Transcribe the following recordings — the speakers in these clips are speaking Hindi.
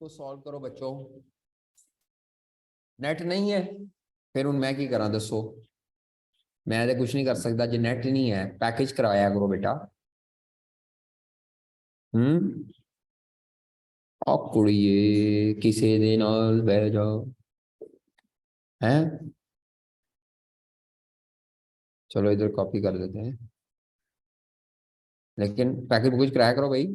तो सॉल्व करो बच्चों। नेट नहीं है फिर हूँ मैं की करा दसो। मैं तो कुछ नहीं कर सकता जो नेट नहीं है। पैकेज कराया करो बेटा। हम्म। आ कुड़िए किसी दे नाल बह जाओ हैं। चलो इधर कॉपी कर देते हैं लेकिन पैकेज कुछ कराया करो भाई।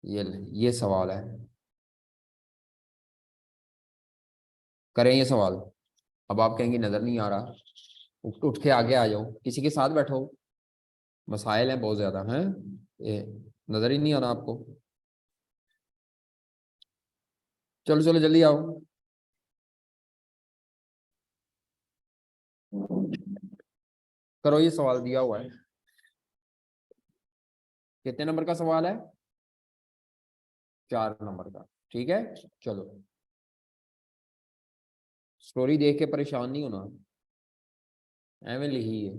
ये सवाल है। करें ये सवाल। अब आप कहेंगे नजर नहीं आ रहा। उठ के आगे आ जाओ किसी के साथ बैठो। मसाइल हैं बहुत ज्यादा हैं। ये नजर ही नहीं आ रहा आपको। चलो चलो जल्दी आओ। करो ये सवाल दिया हुआ है। कितने नंबर का सवाल है? 4 नंबर का। ठीक है। चलो स्टोरी देख के परेशान नहीं होना। एवं लिखी है।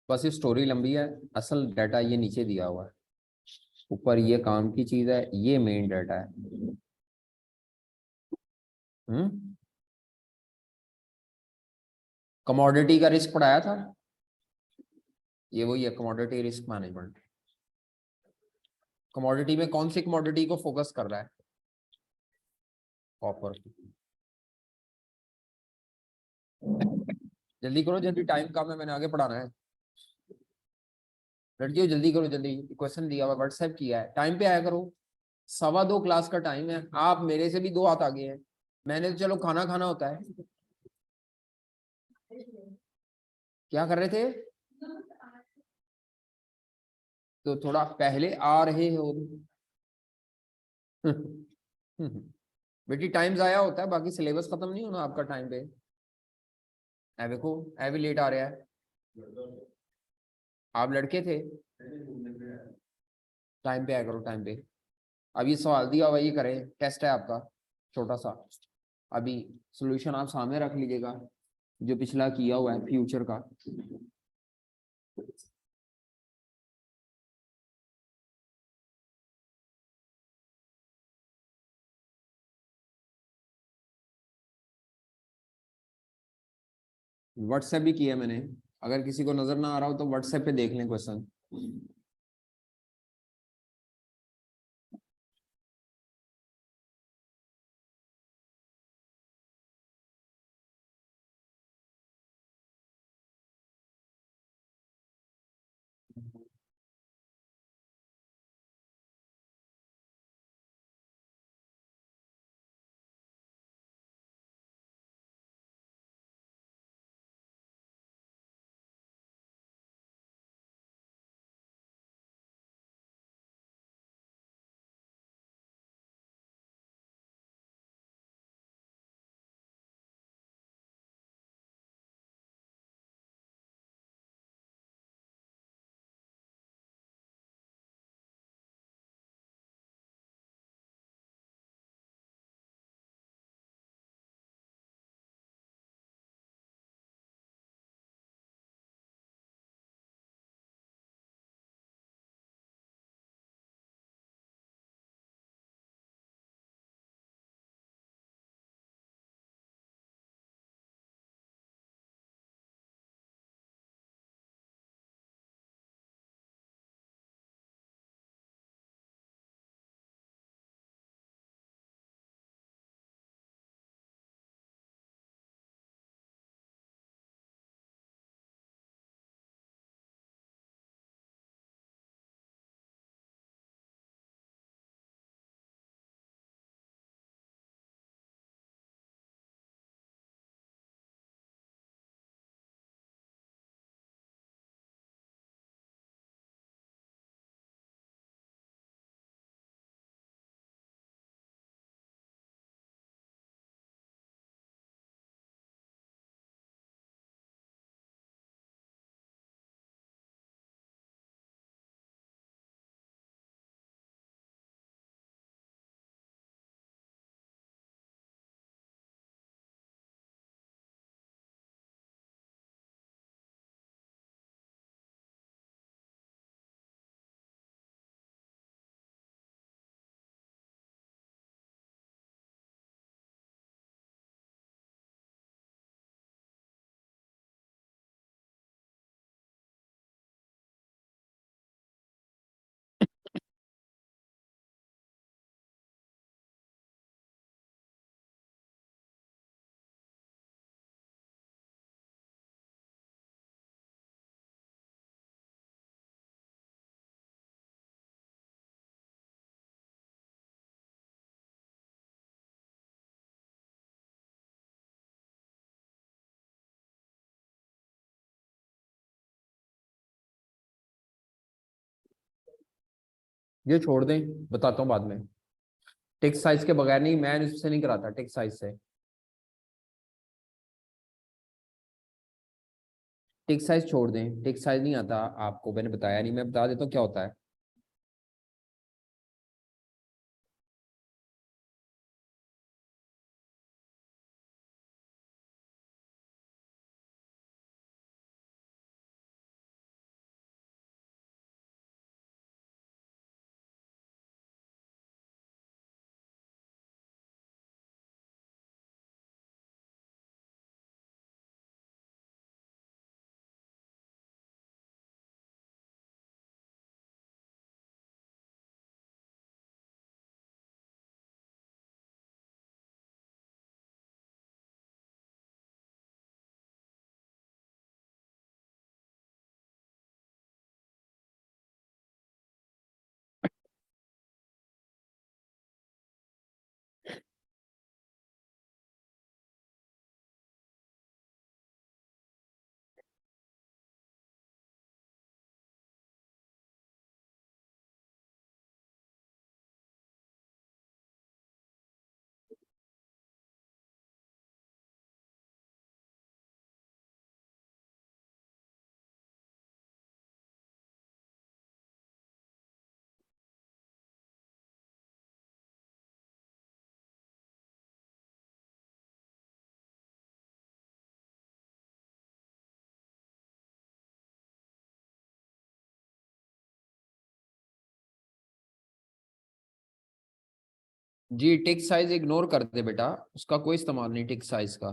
बस ये स्टोरी लंबी है। असल डाटा ये नीचे दिया हुआ है। ऊपर ये काम की चीज है ये मेन डाटा है। हम्म। कमोडिटी का रिस्क पढ़ाया था। ये वही है कमोडिटी रिस्क मैनेजमेंट। कमोडिटी में कौन सी कमोडिटी को फोकस कर रहा है? कॉपर। जल्दी करो जल्दी टाइम कम है मैंने आगे पढ़ाना है। लड़कियों जल्दी करो जल्दी। क्वेश्चन दिया हुआ व्हाट्सएप किया है टाइम पे आया करो। 2:15 क्लास का टाइम है। आप मेरे से भी 2 हाथ आगे हैं। मैंने तो चलो खाना खाना होता है। क्या कर रहे थे? तो थोड़ा पहले आ रहे हो। बेटी टाइम जाया होता है बाकी सिलेबस खत्म नहीं होना आपका टाइम पे। ऐ देखो ऐ भी लेट आ रहा है। आप लड़के थे। टाइम पे आया करो टाइम पे। अब ये सवाल दिया हुआ ये करें टेस्ट है आपका छोटा सा। अभी सॉल्यूशन आप सामने रख लीजिएगा जो पिछला किया हुआ है फ्यूचर का। व्हाट्सएप भी किया मैंने। अगर किसी को नजर ना आ रहा हो तो व्हाट्सएप पे देख लें क्वेश्चन। ये छोड़ दें, बताता हूँ बाद में। टिक साइज के बगैर नहीं, मैं इससे नहीं कराता टिक साइज से। टिक साइज छोड़ दें, टिक साइज नहीं आता आपको, मैंने बताया नहीं, मैं बता देता हूँ क्या होता है। जी टिक साइज इग्नोर कर दे बेटा, उसका कोई इस्तेमाल नहीं टिक साइज का।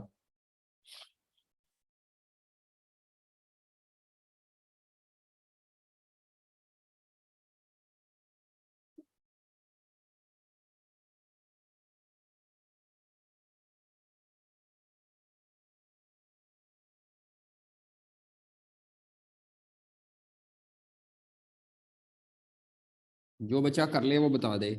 जो बच्चा कर ले वो बता दे।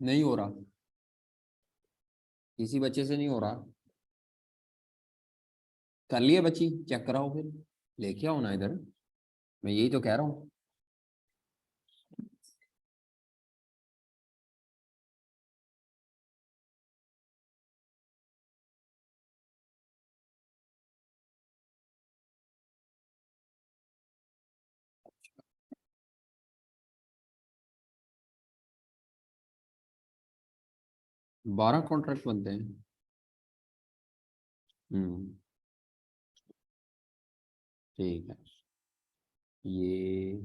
नहीं हो रहा, किसी बच्चे से नहीं हो रहा। कर लिए बच्ची, चेक कराओ फिर, लेके आओ ना इधर। मैं यही तो कह रहा हूँ। बारह कॉन्ट्रैक्ट बनते हैं। हम्म। ठीक है। ये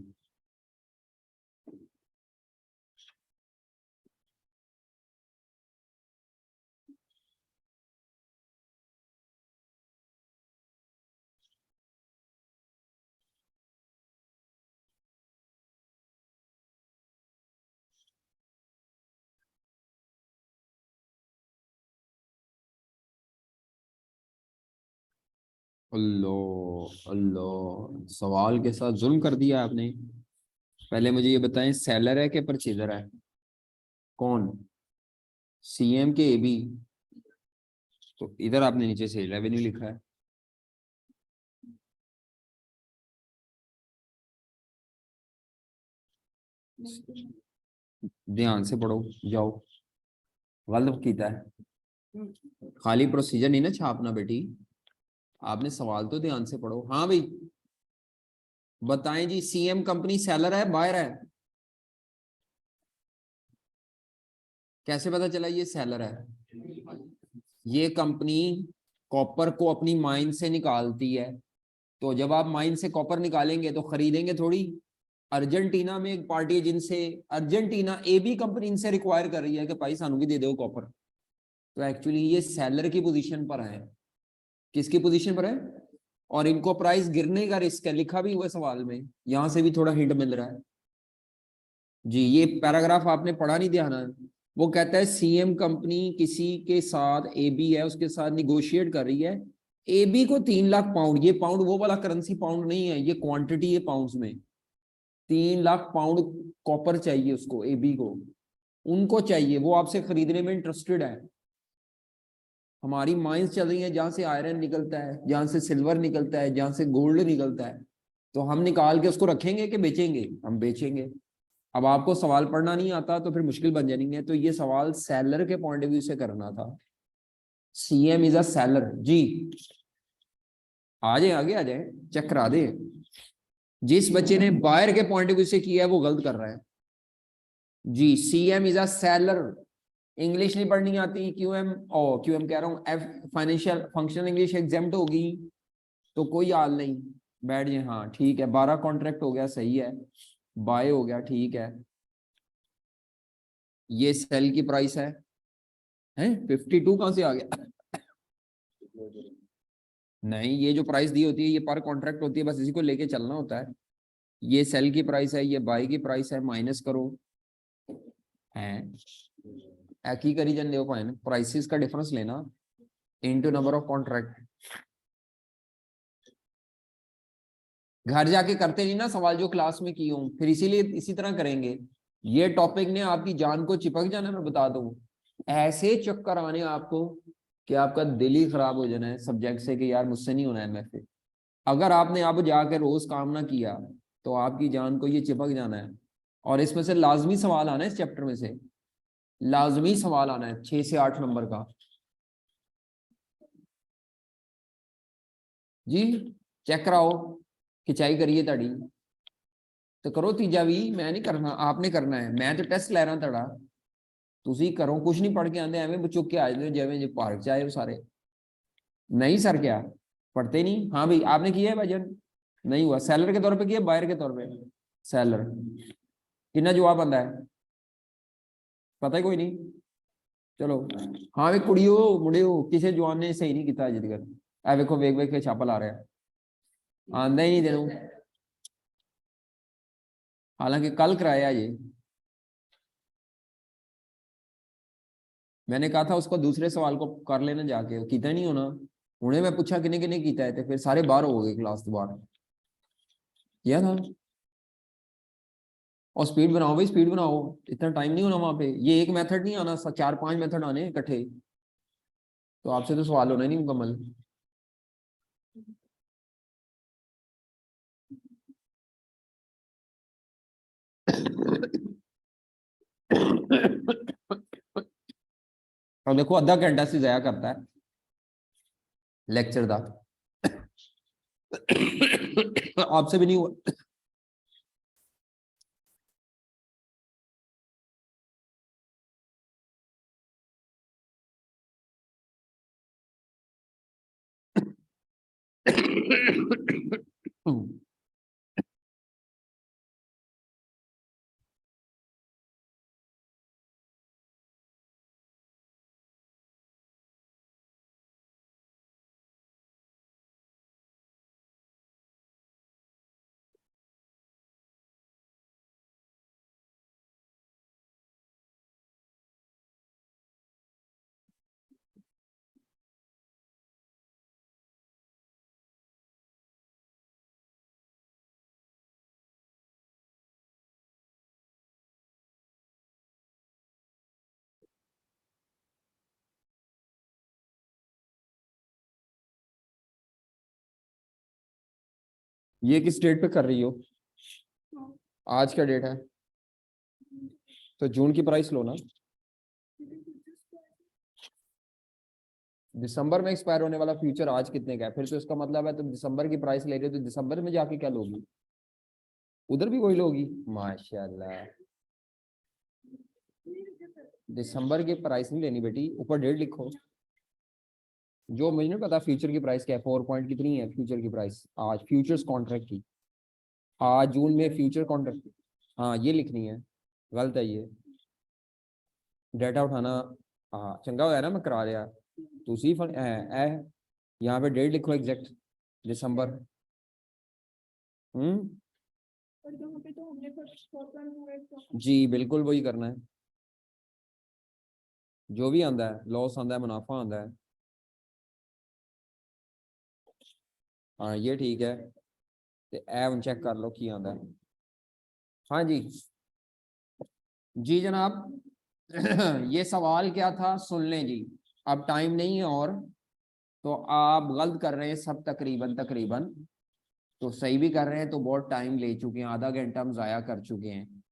अल्लाह अल्लाह, सवाल के साथ जुल्म कर दिया आपने। पहले मुझे ये बताएं, सेलर है कि परचेजर है? कौन? सीएम के एबी? तो इधर आपने नीचे से रेवेन्यू लिखा है। ध्यान से पढ़ो, जाओ। गलत कीता है। खाली प्रोसीजर नहीं ना छापना बेटी, आपने सवाल तो ध्यान से पढ़ो। हाँ भाई, बताएं जी, सीएम कंपनी सेलर है बायर है? कैसे पता चला ये सेलर है? ये कंपनी कॉपर को अपनी माइन से निकालती है। तो जब आप माइन से कॉपर निकालेंगे तो खरीदेंगे थोड़ी। अर्जेंटीना में एक पार्टी है जिनसे, अर्जेंटीना एबी कंपनी इनसे रिक्वायर कर रही है कि भाई सानू भी दे दो कॉपर। तो एक्चुअली ये सेलर की पोजीशन पर है। किसकी पोजीशन पर है? और इनको प्राइस गिरने का रिस्क है, लिखा भी हुआ है सवाल में। यहां से भी थोड़ा हिंट मिल रहा है। जी, ये पैराग्राफ आपने पढ़ा नहीं, ध्यान है। वो कहता है सीएम कंपनी किसी के साथ, एबी है उसके साथ निगोशिएट कर रही है। एबी को 3 लाख पाउंड, ये पाउंड वो वाला करेंसी पाउंड नहीं है, ये क्वांटिटी है पाउंड्स में। 3 लाख पाउंड कॉपर चाहिए उसको, एबी को। उनको चाहिए, वो आपसे खरीदने में इंटरेस्टेड है। हमारी माइंस चल रही है जहां से आयरन निकलता है, जहां से सिल्वर निकलता है, जहां से गोल्ड निकलता है। तो हम निकाल के उसको रखेंगे कि बेचेंगे? हम बेचेंगे। अब आपको सवाल पढ़ना नहीं आता तो फिर मुश्किल बन जाएंगे। तो ये सवाल सेलर के पॉइंट ऑफ व्यू से करना था। सीएम इज अ सेलर जी। आ जाए, आगे आ जाए, चेक करा दे। जिस बच्चे ने बायर के पॉइंट ऑफ व्यू से किया है वो गलत कर रहा है जी। CM is a seller. English नहीं पढ़नी आती, क्यूएम ओ क्यूएम कह रहा हूँ, F financial functional English exempt होगी तो कोई हाल नहीं। बैठ जाए, हाँ ठीक है। 12 कॉन्ट्रैक्ट हो गया, सही है। बाय हो गया, ठीक है। ये सेल की प्राइस है 52 कहां से आ गया? नहीं, ये जो प्राइस दी होती है ये पर कॉन्ट्रैक्ट होती है, बस इसी को लेके चलना होता है। ये सेल की प्राइस है, ये बाय की प्राइस है, माइनस करो। है एक ही करी जन, देखो प्राइसेस का डिफरेंस लेना इनटू नंबर ऑफ कॉन्ट्रैक्ट। घर जाके करते नहीं ना सवाल जो क्लास में की हूं, फिर इसीलिए इसी तरह करेंगे। ये टॉपिक ने आपकी जान को चिपक जाना, मैं बता दूं। ऐसे चक्कर आने आपको कि आपका दिल ही खराब हो जाना है सब्जेक्ट से कि यार मुझसे नहीं होना है एमएफए। अगर आपने अब जाके रोज काम ना किया तो आपकी जान को ये चिपक जाना है। और इसमें से लाजमी सवाल आना है, इस चैप्टर में से लाजमी सवाल आना है 6 से 8 नंबर का जी। चेक कराओ, खिंचाई करिए ताड़ी। तो करो तीजा भी, मैं नहीं करना, आपने करना है। मैं तो टेस्ट लै रहा तड़ा, तुसी करो। कुछ नहीं पढ़ के आते, एवं चुक के आ जाते हो जिवें जो पार्क च आए हो सारे। नहीं सर, क्या पढ़ते नहीं? हाँ भाई, आपने किया है भजन? नहीं हुआ। सेलर के तौर पे किया, बायर के तौर पे? सेलर। कितना जवाब आंदा है? पता ही कोई नहीं। चलो। हाँ वे कुड़ियो मुड़ियो, किसी जवान ने सही नहीं किया अजे तक। ए वेखो, वेख वेख के छापा ला रहा है, आंदा ही नहीं तेनू। हालांकि कल कराया ये। मैंने कहा था उसको दूसरे सवाल को कर लेना जाके, किता नहीं होना। उन्हें मैं पूछा किने किने कीता है, तो फिर सारे बाहर हो गए क्लास तो बाहर। किया था। और स्पीड बनाओ भाई, स्पीड बनाओ। इतना टाइम नहीं होना वहां पे। ये एक मेथड नहीं आना, 4 5 मेथड आने इकट्ठे। तो आपसे तो सवाल होना ही नहीं मुकम्मल। और देखो आधा घंटा से जाया करता है लेक्चर का। आपसे भी नहीं हुआ? ये किस डेट पे कर रही हो? आज क्या डेट है? तो जून की प्राइस लो ना। दिसंबर में एक्सपायर होने वाला फ्यूचर आज कितने का है? फिर तो इसका मतलब है तुम दिसंबर की प्राइस ले रहे हो, तो दिसंबर में जाके क्या लोगी? उधर भी वही लोगी? माशाल्लाह। दिसंबर की प्राइस नहीं लेनी बेटी, ऊपर डेट लिखो। जो मुझे नहीं पता फ्यूचर की प्राइस क्या है, 4 पॉइंट कितनी है फ्यूचर की प्राइस आज, फ्यूचर्स कॉन्ट्रैक्ट की आज जून में फ्यूचर कॉन्ट्रैक्ट। हाँ ये लिखनी है, गलत है ये। डेटा उठाना। हाँ चंगा होया ना मैं करा लिया। तुसी यहाँ पे डेट लिखो एग्जैक्ट, दिसंबर। हम्म। जी बिल्कुल वही करना है, जो भी आंदा है, लॉस आंदा है, मुनाफा आंदा है। हाँ ये ठीक है, ते ए चेक कर लो की आंदा है। हाँ जी। जी जनाब। ये सवाल क्या था सुन लें जी। अब टाइम नहीं है और, तो आप गलत कर रहे हैं सब तकरीबन तकरीबन, तो सही भी कर रहे हैं, तो बहुत टाइम ले चुके हैं, आधा घंटा हम जाया कर चुके हैं।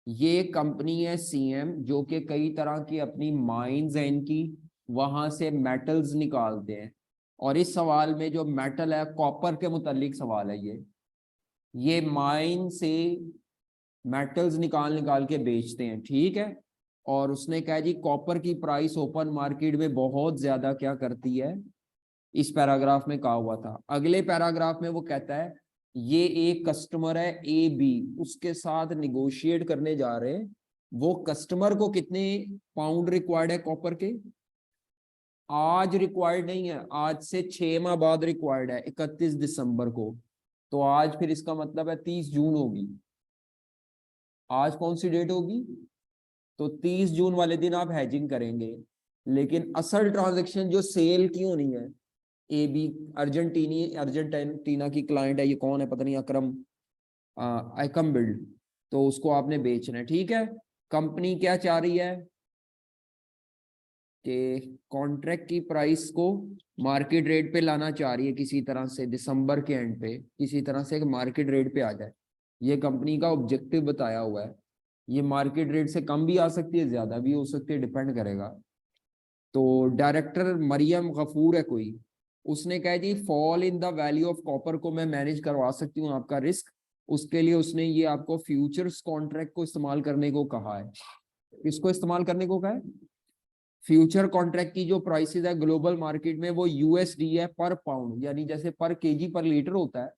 ये कंपनी है सीएम, जो कि कई तरह की अपनी माइंस हैं इनकी, वहां से मेटल्स निकालते हैं। और इस सवाल में जो मेटल है कॉपर के मुतालिक सवाल है ये माइन से मेटल्स निकाल निकाल के बेचते हैं, ठीक है। और उसने कहा जी कॉपर की प्राइस ओपन मार्केट में बहुत ज्यादा क्या करती है, इस पैराग्राफ में कहा हुआ था। अगले पैराग्राफ में वो कहता है ये एक कस्टमर है ए बी, उसके साथ निगोशिएट करने जा रहे हैं। वो कस्टमर को कितने पाउंड रिक्वायर्ड है कॉपर के? आज रिक्वायर्ड नहीं है, आज से 6 माह बाद रिक्वायर्ड है, 31 दिसंबर को। तो आज फिर इसका मतलब है 30 जून होगी। आज कौन सी डेट होगी? तो 30 जून वाले दिन आप हैजिंग करेंगे। लेकिन असल ट्रांजैक्शन जो सेल की होनी है, ए बी अर्जेंटीना की क्लाइंट है, ये कौन है पता नहीं, अकरम आइकम बिल्ड, तो उसको आपने बेचना है, ठीक है। कंपनी क्या चाह रही है कि कॉन्ट्रैक्ट की प्राइस को मार्केट रेट पे लाना चाह रही है, किसी तरह से दिसंबर के एंड पे किसी तरह से एक मार्केट रेट पे आ जाए। ये कंपनी का ऑब्जेक्टिव बताया हुआ है। ये मार्केट रेट से कम भी आ सकती है, ज्यादा भी हो सकती है, डिपेंड करेगा। तो डायरेक्टर मरियम गफूर है कोई, उसने कहा जी fall in the value of copper को मैं मैनेज करवा सकती हूँ आपका रिस्क। उसके लिए उसने ये आपको फ्यूचर्स कॉन्ट्रैक्ट को इस्तेमाल करने को कहा है। किसको इस्तेमाल करने को कहा है? फ्यूचर कॉन्ट्रैक्ट की जो प्राइसेस है ग्लोबल मार्केट में वो यूएसडी है पर पाउंड, यानी जैसे पर केजी पर लीटर होता है,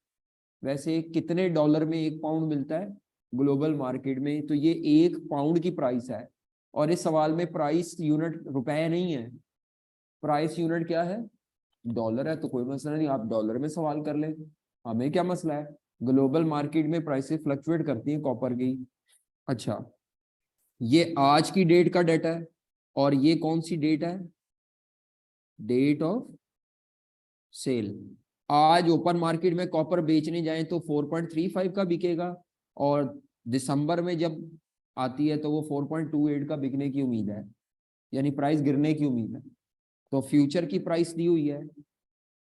वैसे कितने डॉलर में 1 पाउंड मिलता है ग्लोबल मार्केट में, तो ये 1 पाउंड की प्राइस है। और इस सवाल में प्राइस यूनिट रुपए नहीं है, प्राइस यूनिट क्या है? डॉलर है। तो कोई मसला नहीं, आप डॉलर में सवाल कर लें, हमें क्या मसला है। ग्लोबल मार्केट में प्राइसेस फ्लक्चुएट करती हैं कॉपर की। अच्छा, ये आज की डेट का डेटा है, और ये कौन सी डेट है? Date of sale. आज ओपन मार्केट में कॉपर बेचने जाएं तो 4.35 का बिकेगा, और दिसंबर में जब आती है तो वो 4.28 का बिकने की उम्मीद है, यानी प्राइस गिरने की उम्मीद है। तो फ्यूचर की प्राइस दी हुई है,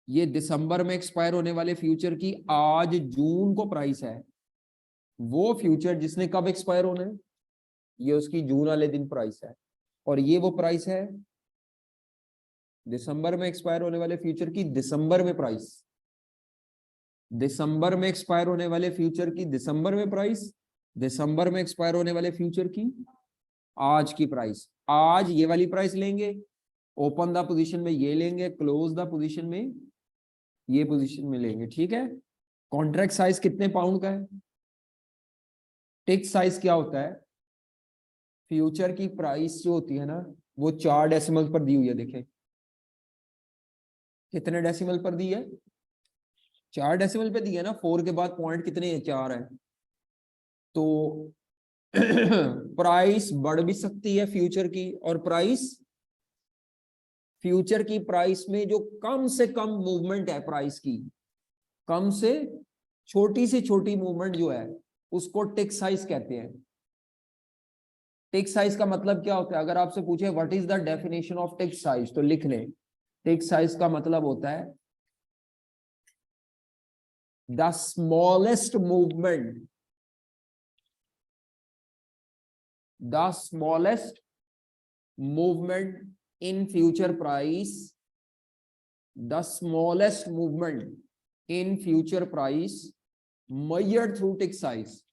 ये दिसंबर में एक्सपायर होने वाले फ्यूचर की आज जून को प्राइस है। वो फ्यूचर जिसने कब एक्सपायर होना है, ये उसकी जून वाले दिन प्राइस है, और ये वो प्राइस है दिसंबर में एक्सपायर होने वाले फ्यूचर की दिसंबर में प्राइस, दिसंबर में एक्सपायर होने वाले फ्यूचर की दिसंबर में प्राइस, दिसंबर में एक्सपायर होने वाले फ्यूचर की आज की प्राइस। आज ये वाली प्राइस लेंगे, ओपन द पोजीशन में ये लेंगे, क्लोज द पोजीशन में ये पोजीशन में लेंगे, ठीक है। कॉन्ट्रैक्ट साइज कितने पाउंड का है? टिक साइज क्या होता है? फ्यूचर की प्राइस जो होती है ना, वो 4 डेसिमल पर दी हुई है, देखें कितने डेसिमल पर दी है, 4 डेसिमल पे दी है ना, 4 के बाद पॉइंट कितने हैं, 4 है। तो प्राइस बढ़ भी सकती है फ्यूचर की, और प्राइस, फ्यूचर की प्राइस में जो कम से कम मूवमेंट है प्राइस की, कम से छोटी मूवमेंट जो है उसको टिक साइज कहते हैं। टिक साइज का मतलब क्या होता है? अगर आपसे पूछे what is the definition of tick size, तो लिख लें, टिक साइज का मतलब होता है the smallest movement, the smallest movement in future price, the smallest movement in future price measured through tick size,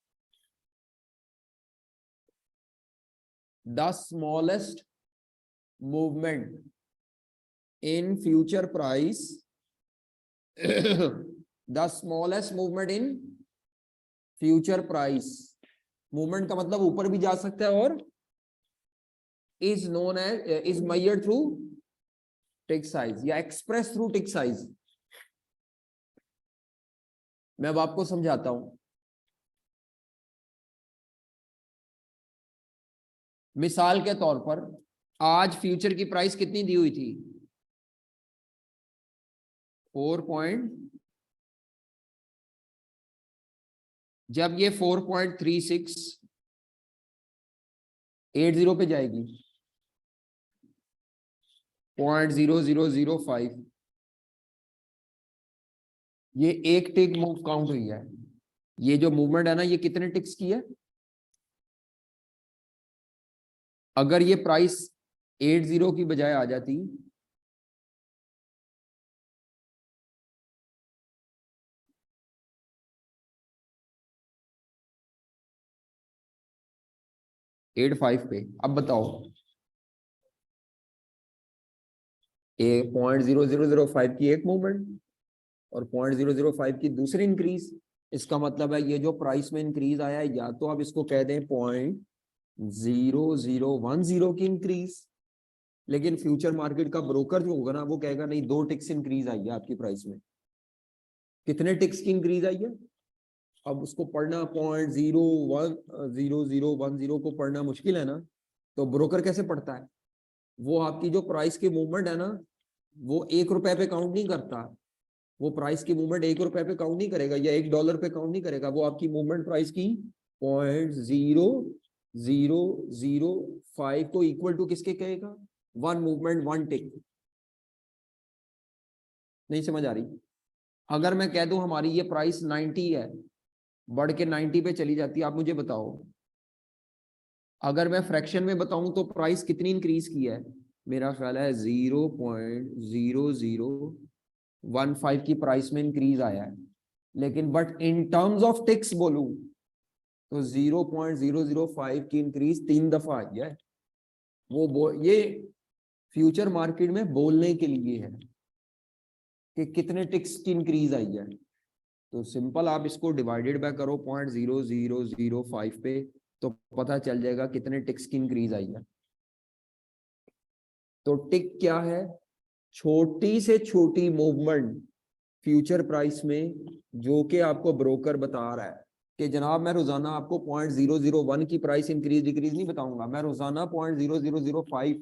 the smallest movement in future price the smallest movement in future price, movement का मतलब ऊपर भी जा सकता है, और is known as is measured through tick size या expressed through tick size। मैं अब आपको समझाता हूं। मिसाल के तौर पर आज फ्यूचर की प्राइस कितनी दी हुई थी? 4 जब ये 4.3680 पे जाएगी, 0.0005, ये एक टिक मूव काउंट हुई है। ये जो मूवमेंट है ना, ये कितने टिक्स की है? अगर ये प्राइस 80 की बजाय आ जाती, एट फाइव पे, अब बताओ, 0.0005 की एक मूवमेंट और 0.005 की दूसरी इंक्रीज। इसका मतलब है ये जो प्राइस में इंक्रीज आया है, या तो आप इसको कह दें 0.0010 की इंक्रीज, लेकिन फ्यूचर मार्केट का ब्रोकर जो होगा ना, वो कहेगा नहीं, 2 टिक्स इंक्रीज आई है आपकी प्राइस में। कितने टिक्स की इंक्रीज आई है? अब उसको पढ़ना 0.0010 को पढ़ना मुश्किल है ना, तो ब्रोकर कैसे पढ़ता है? वो आपकी जो प्राइस की मूवमेंट है ना, वो ₹1 पे काउंट नहीं करता। वो प्राइस की मूवमेंट ₹1 पे काउंट नहीं करेगा, या $1 पे काउंट नहीं करेगा। वो आपकी मूवमेंट प्राइस की 0.0005 को इक्वल टू किसके कहेगा? 1 मूवमेंट 1 टिक। नहीं समझ आ रही? अगर मैं कह दूं हमारी ये प्राइस 90 है, बढ़ के 90 पे चली जाती है, आप मुझे बताओ, अगर मैं फ्रैक्शन में बताऊं तो प्राइस कितनी इंक्रीज की है? मेरा ख्याल है 0.0015 की प्राइस में इंक्रीज आया है। लेकिन but in terms of ticks बोलूं तो 0.005 की इंक्रीज 3 दफा आई है। ये फ्यूचर मार्केट में बोलने के लिए है कि कितने टिक्स की इंक्रीज आई है। तो सिंपल आप इसको डिवाइडेड बाय करो 0.0005 पे, तो पता चल जाएगा कितने टिक्स की इंक्रीज आई है। तो टिक क्या है? छोटी से छोटी मूवमेंट फ्यूचर प्राइस में, जो कि आपको ब्रोकर बता रहा है कि जनाब मैं रोजाना आपको 0.001 की प्राइस इंक्रीज डिक्रीज नहीं बताऊंगा, मैं रोजाना 0.0005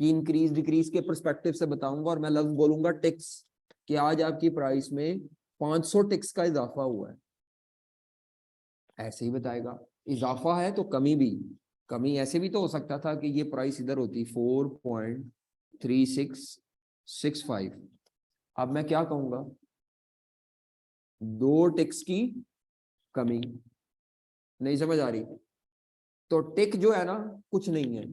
की इंक्रीज डिक्रीज के परस्पेक्टिव से बताऊंगा, और मैं लफ्ज बोलूंगा टिक्स, कि आज आपकी प्राइस में 500 टिक्स का इजाफा हुआ है। ऐसे ही बताएगा। इजाफा है तो कमी भी, कमी ऐसे भी तो हो सकता था कि ये प्राइस इधर होती 4.3665। अब मैं क्या कहूंगा? 2 टिक्स की कमी। नहीं समझ आ रही? तो टिक जो है ना कुछ नहीं है,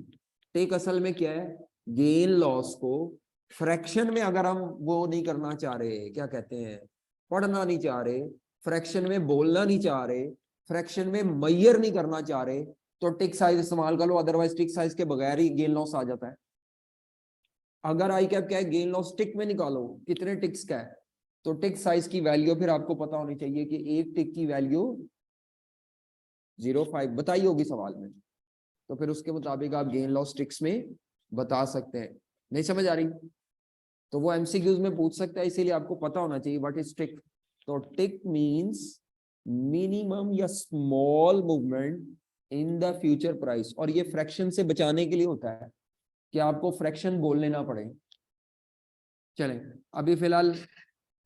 टिक असल में क्या है, गेन लॉस को फ्रैक्शन में अगर हम वो नहीं करना चाह रहे, क्या कहते हैं, पढ़ना नहीं चाह रहे, फ्रैक्शन में बोलना नहीं चाह रहे, फ्रैक्शन में मैयर नहीं करना चाह रहे, तो टिक साइज इस्तेमाल कर लो, अदरवाइज टिक साइज के बगैर ही गेन लॉस आ जाता है। अगर आई कैप क्या है, गेन लॉस टिक में निकालो कितने टिक्स का है, तो टिक साइज की वैल्यू फिर आपको पता होनी चाहिए कि एक टिक की वैल्यू 0.5 बताई होगी सवाल में, तो फिर उसके मुताबिक आप गेन लॉस टिक्स में बता सकते हैं। नहीं समझ आ रही? तो वो एमसीक्यूज में पूछ सकता है, इसीलिए आपको पता होना चाहिए व्हाट इज टिक। तो टिक मींस मिनिमम या small movement in the future price, और ये फ्रैक्शन से बचाने के लिए होता है कि आपको फ्रैक्शन बोलने ना पड़े। चलें, अभी फिलहाल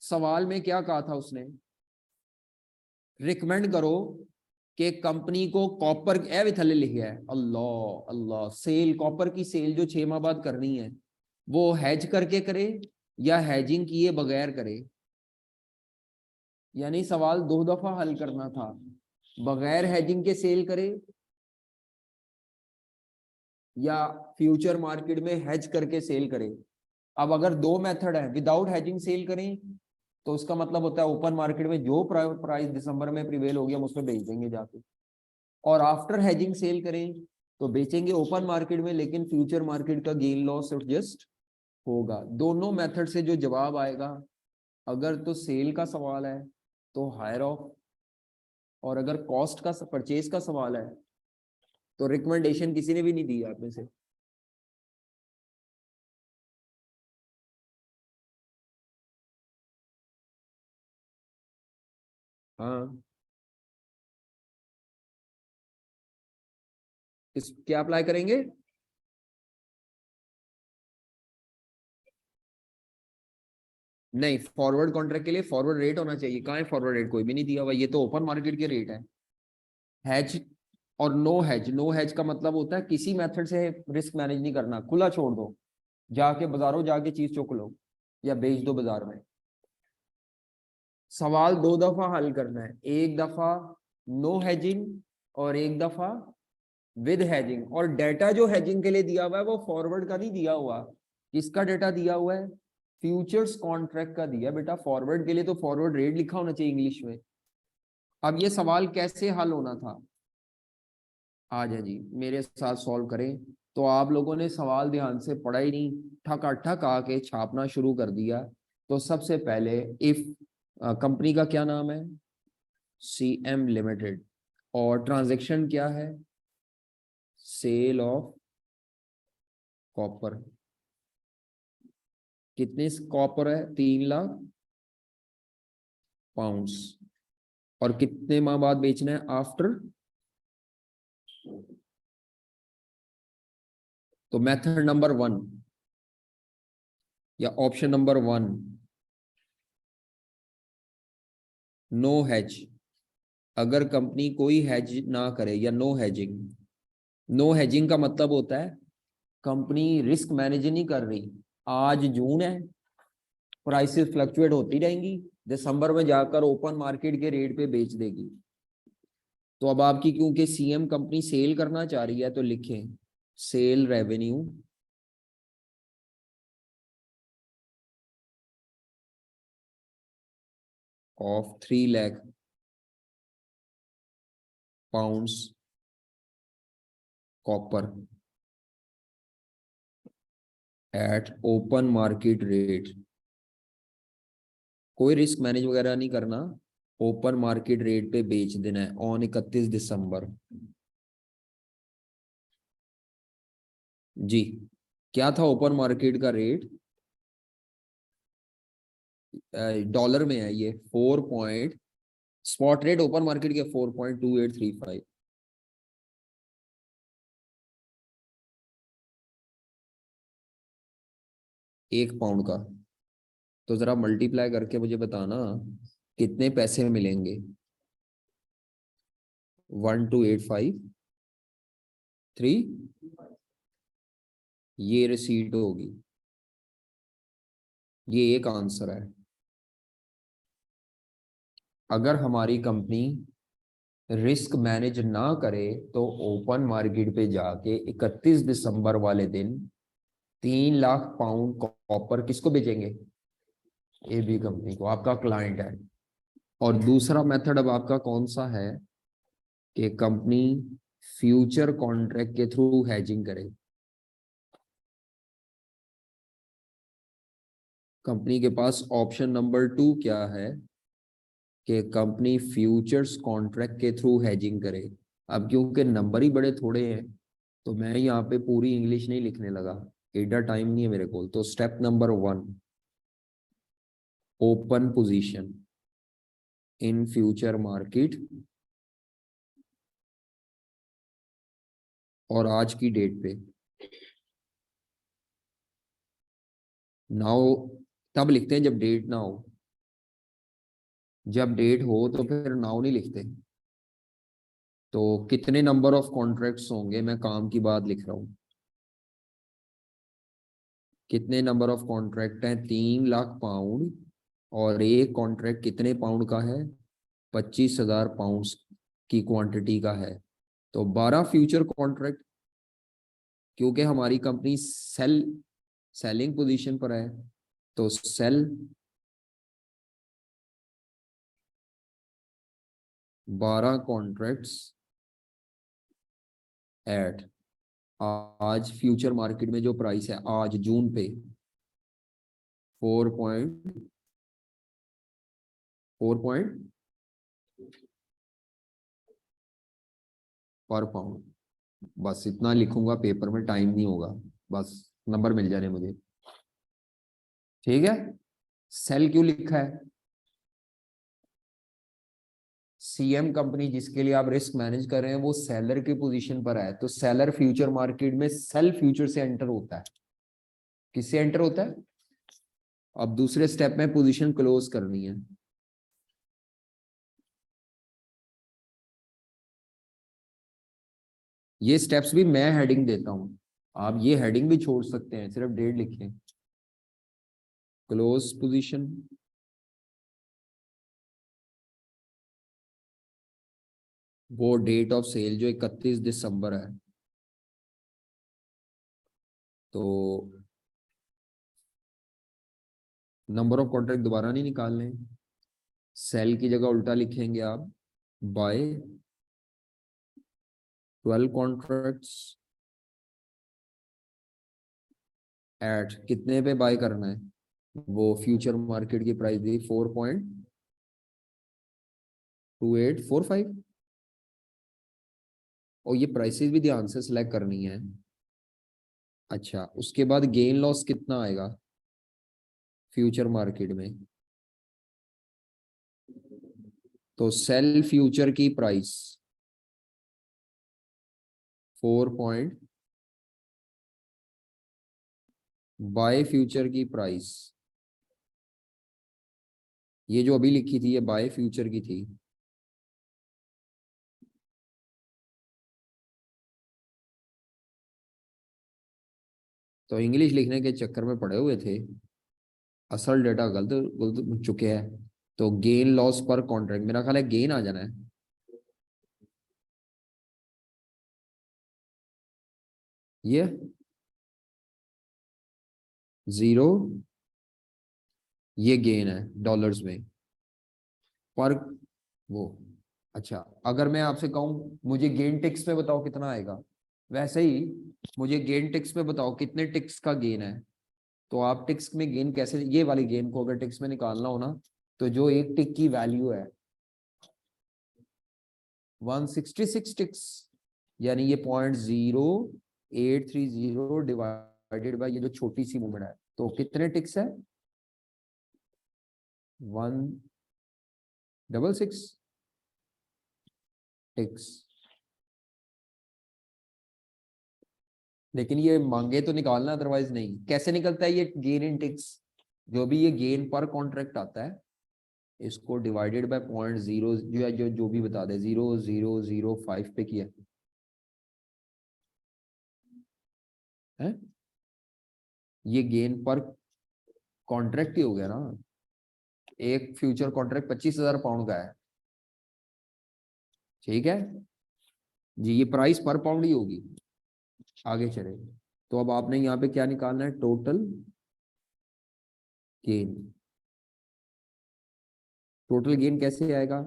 सवाल में क्या कहा था उसने, रिकमेंड करो कि कंपनी को कॉपर ए भी थले लिखे है, अल्लाह अल्लाह, सेल कॉपर की सेल जो 6 माह बाद करनी है वो हैज करके करे या हैजिंग किए बगैर करे। यानी सवाल 2 दफा हल करना था, बगैर हैजिंग के सेल करे या फ्यूचर मार्केट में हैज करके सेल करे। अब अगर 2 मेथड है, विदाउट हैजिंग सेल करें तो उसका मतलब होता है ओपन मार्केट में जो प्राइस दिसंबर में प्रिवेल हो गया हम उसमें बेच देंगे जाके, और आफ्टर हैजिंग सेल करें तो बेचेंगे ओपन मार्केट में, लेकिन फ्यूचर मार्केट का गेन लॉस एडजस्ट होगा। दोनों मेथड से जो जवाब आएगा, अगर तो सेल का सवाल है तो हायर ऑफ, और अगर कॉस्ट का परचेज का सवाल है तो रिकमेंडेशन किसी ने भी नहीं दी आप में से। हाँ, इस क्या अप्लाई करेंगे? नहीं, फॉरवर्ड कॉन्ट्रैक्ट के लिए फॉरवर्ड रेट होना चाहिए, कहाँ है फॉरवर्ड रेट, कोई भी नहीं दिया हुआ, ये तो ओपन मार्केट के रेट है। हैज और नो हैज, नो हैज का मतलब होता है किसी मेथड से रिस्क मैनेज नहीं करना, खुला छोड़ दो, जाके बाजारों जाके चीज चुक लो या बेच दो बाजार में। सवाल 2 दफा हल करना है, एक दफा नो हैजिंग और एक दफा विद हैजिंग, और डेटा जो हैजिंग के लिए दिया हुआ है वो फॉरवर्ड का नहीं दिया हुआ। किसका डेटा दिया हुआ है? फ्यूचर्स कॉन्ट्रैक्ट का दिया बेटा, फॉरवर्ड के लिए तो फॉरवर्ड रेट लिखा होना चाहिए इंग्लिश में। अब ये सवाल कैसे हल होना था, आ जाए जी मेरे साथ सॉल्व करें। तो आप लोगों ने सवाल ध्यान से पढ़ा ही नहीं, ठका ठक आके छापना शुरू कर दिया। तो सबसे पहले इफ कंपनी का क्या नाम है, सीएम लिमिटेड, और ट्रांजैक्शन क्या है, सेल ऑफ कॉपर। कितने कॉपर है? 3 लाख पाउंड्स, और कितने माह बाद बेचना है? आफ्टर। तो मेथड नंबर 1 या ऑप्शन नंबर 1, नो हैज। अगर कंपनी कोई हैज ना करे या नो हैजिंग, नो हैजिंग का मतलब होता है कंपनी रिस्क मैनेज नहीं कर रही, आज जून है, प्राइसेस फ्लक्चुएट होती रहेंगी, दिसंबर में जाकर ओपन मार्केट के रेट पे बेच देगी। तो अब आपकी क्योंकि सीएम कंपनी सेल करना चाह रही है तो लिखें sale revenue of 3 lakh pounds copper at open market rate. कोई रिस्क मैनेज वगैरह नहीं करना, ओपन मार्केट रेट पे बेच देना है ऑन 31 दिसंबर। जी, क्या था ओपन मार्केट का रेट? डॉलर में है ये 4 स्पॉट रेट ओपन मार्केट के 4.2835। 1 पाउंड का, तो जरा मल्टीप्लाई करके मुझे बताना कितने पैसे मिलेंगे। 12853, ये रिसीट होगी, ये एक आंसर है। अगर हमारी कंपनी रिस्क मैनेज ना करे तो ओपन मार्केट पे जाके 31 दिसंबर वाले दिन 3 लाख पाउंड कॉपर किसको बेचेंगे? एबी कंपनी को, आपका क्लाइंट है। और दूसरा मेथड अब आपका कौन सा है कि कंपनी फ्यूचर कॉन्ट्रैक्ट के थ्रू हैजिंग करे। कंपनी के पास ऑप्शन नंबर 2 क्या है कि कंपनी फ्यूचर्स कॉन्ट्रैक्ट के थ्रू हैजिंग करे। अब क्योंकि नंबर ही बड़े थोड़े हैं तो मैं यहाँ पे पूरी इंग्लिश नहीं लिखने लगा, एडा टाइम नहीं है मेरे को। तो step number 1, open position in future market और आज की डेट पे नाउ, तब लिखते हैं जब डेट ना हो। जब डेट हो तो फिर नाउ नहीं लिखते। तो कितने नंबर ऑफ कॉन्ट्रैक्ट्स होंगे, मैं काम की बात लिख रहा हूँ। कितने नंबर ऑफ कॉन्ट्रैक्ट हैं? 3 लाख पाउंड। और एक कॉन्ट्रैक्ट कितने पाउंड का है? 25,000 पाउंड की क्वांटिटी का है। तो 12 फ्यूचर कॉन्ट्रैक्ट, क्योंकि हमारी कंपनी सेलिंग पोजीशन पर है तो सेल 12 कॉन्ट्रैक्ट्स एट, आज फ्यूचर मार्केट में जो प्राइस है आज जून पे 4 पर पाउंड। बस इतना लिखूंगा पेपर में, टाइम नहीं होगा, बस नंबर मिल जाने मुझे। ठीक है। सेल क्यों लिखा है? सीएम कंपनी जिसके लिए आप रिस्क मैनेज कर रहे हैं वो सेलर की पोजीशन पर है, तो सेलर फ्यूचर मार्केट में सेल फ्यूचर से एंटर होता है। किससे एंटर होता है? अब दूसरे स्टेप में पोजीशन क्लोज करनी है। ये स्टेप्स भी मैं हेडिंग देता हूं, आप ये हेडिंग भी छोड़ सकते हैं, सिर्फ डेट लिखें। क्लोज पोजीशन, वो डेट ऑफ सेल जो 31 दिसंबर है। तो नंबर ऑफ कॉन्ट्रैक्ट दोबारा नहीं निकालने, सेल की जगह उल्टा लिखेंगे आप, बाय 12 कॉन्ट्रैक्ट्स एट, कितने पे बाय करना है? वो फ्यूचर मार्केट की प्राइस दी 4.2845। और ये प्राइसेस भी ध्यान से सिलेक्ट करनी है। अच्छा, उसके बाद गेन लॉस कितना आएगा फ्यूचर मार्केट में? तो सेल फ्यूचर की प्राइस 4 बाय फ्यूचर की प्राइस, ये जो अभी लिखी थी ये बाय फ्यूचर की थी। तो इंग्लिश लिखने के चक्कर में पड़े हुए थे, असल डेटा गलत गलत चुके हैं। तो गेन लॉस पर कॉन्ट्रैक्ट, मेरा ख्याल है गेन आ जाना है। ये 0, ये गेन है डॉलर्स में पर वो। अच्छा, अगर मैं आपसे कहूं मुझे गेन टिक्स में बताओ कितना आएगा, वैसे ही मुझे गेन टिक्स में बताओ कितने टिक्स का गेन है। तो आप टिक्स में गेन कैसे, ये वाली गेन को अगर टिक्स में निकालना हो ना, तो जो एक टिक की वैल्यू है 166 टिक्स, यानी ये 0.0830 डिवाइडेड बाय ये जो छोटी सी मूवमेंट है, तो कितने टिक्स है? 166 टिक्स। लेकिन ये मांगे तो निकालना, अदरवाइज नहीं। कैसे निकलता है ये गेन इन टिक्स? जो भी ये गेन पर कॉन्ट्रैक्ट आता है इसको डिवाइडेड बाय 0.0 जो भी बता दे, 0.0005 पे किया है, ये गेन पर कॉन्ट्रैक्ट ही हो गया ना। एक फ्यूचर कॉन्ट्रैक्ट 25,000 पाउंड का है, ठीक है जी, ये प्राइस पर पाउंड ही होगी। आगे चले, तो अब आपने यहाँ पे क्या निकालना है, टोटल गेन। टोटल गेन कैसे आएगा,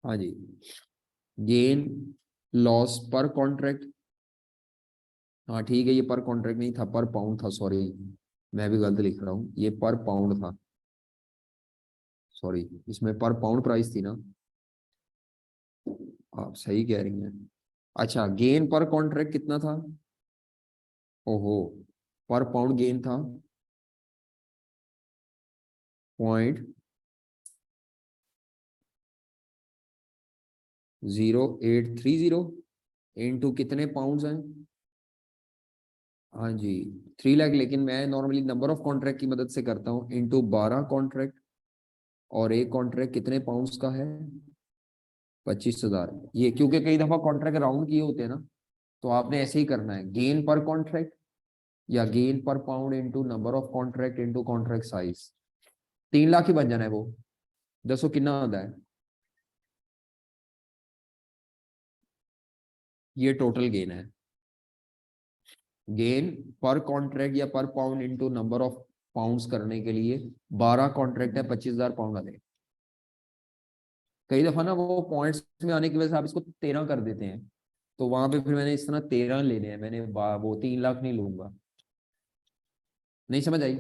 हाँ जी, गेन लॉस पर कॉन्ट्रैक्ट। हाँ ठीक है, ये पर कॉन्ट्रैक्ट नहीं था, पर पाउंड था, सॉरी मैं भी गलत लिख रहा हूँ, ये पर पाउंड था, सॉरी, इसमें पर पाउंड प्राइस थी ना, आप सही कह रही हैं। अच्छा, गेन पर कॉन्ट्रैक्ट कितना था, ओहो, पर पाउंड गेन था 0.0830 इंटू कितने पाउंड्स हैं, हाँ जी 3 लाख, लेकिन मैं नॉर्मली नंबर ऑफ कॉन्ट्रैक्ट की मदद से करता हूँ, इंटू 12 कॉन्ट्रैक्ट, और एक कॉन्ट्रैक्ट कितने पाउंड्स का है, 25,000। ये क्योंकि कई दफा कॉन्ट्रैक्ट राउंड किए होते हैं ना, तो आपने ऐसे ही करना है, गेन पर कॉन्ट्रैक्ट या गेन पर pound into number of contract into contract size. 3 lakh ही बन जाना है वो, दसो कितना आता है, ये टोटल गेन है। गेन पर कॉन्ट्रैक्ट या पर pound into number of pounds करने के लिए 12 कॉन्ट्रैक्ट है, 25,000 पाउंड आते हैं। कई दफा ना वो पॉइंट्स में आने की वजह से आप इसको 13 कर देते हैं, तो वहां पे फिर मैंने इस तरह 13 लेने हैं, मैंने वो 3 लाख नहीं लूंगा। नहीं समझ आई,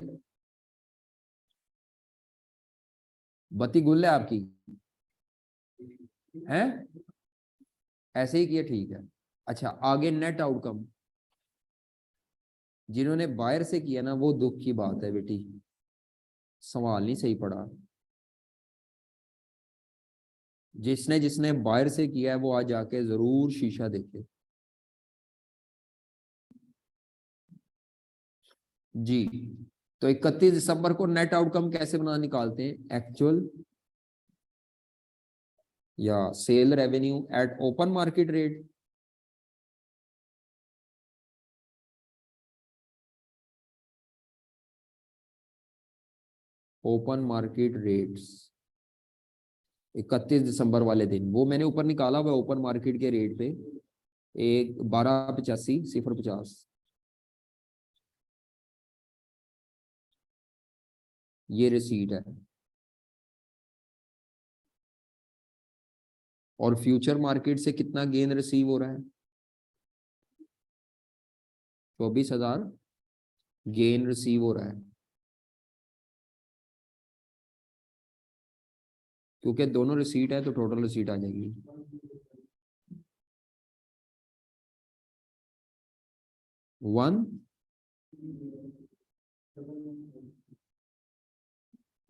बत्ती गुल है आपकी, है ऐसे ही किया, ठीक है। अच्छा आगे नेट आउटकम, जिन्होंने बायर से किया ना, वो दुख की बात है बेटी, सवाल नहीं सही पड़ा। जिसने जिसने बायर से किया है वो आज जाके जरूर शीशा देखे। जी, तो 31 दिसंबर को नेट आउटकम कैसे बना निकालते हैं, एक्चुअल या sale revenue at open market rate. Open market rates 31 दिसंबर वाले दिन, वो मैंने ऊपर निकाला हुआ ओपन मार्केट के रेट पे, एक 12.85 ये रिसीट है। और फ्यूचर मार्केट से कितना गेन रिसीव हो रहा है, 24,000 गेन रिसीव हो रहा है, क्योंकि दोनों रिसीट है तो टोटल रिसीट आ जाएगी। 1,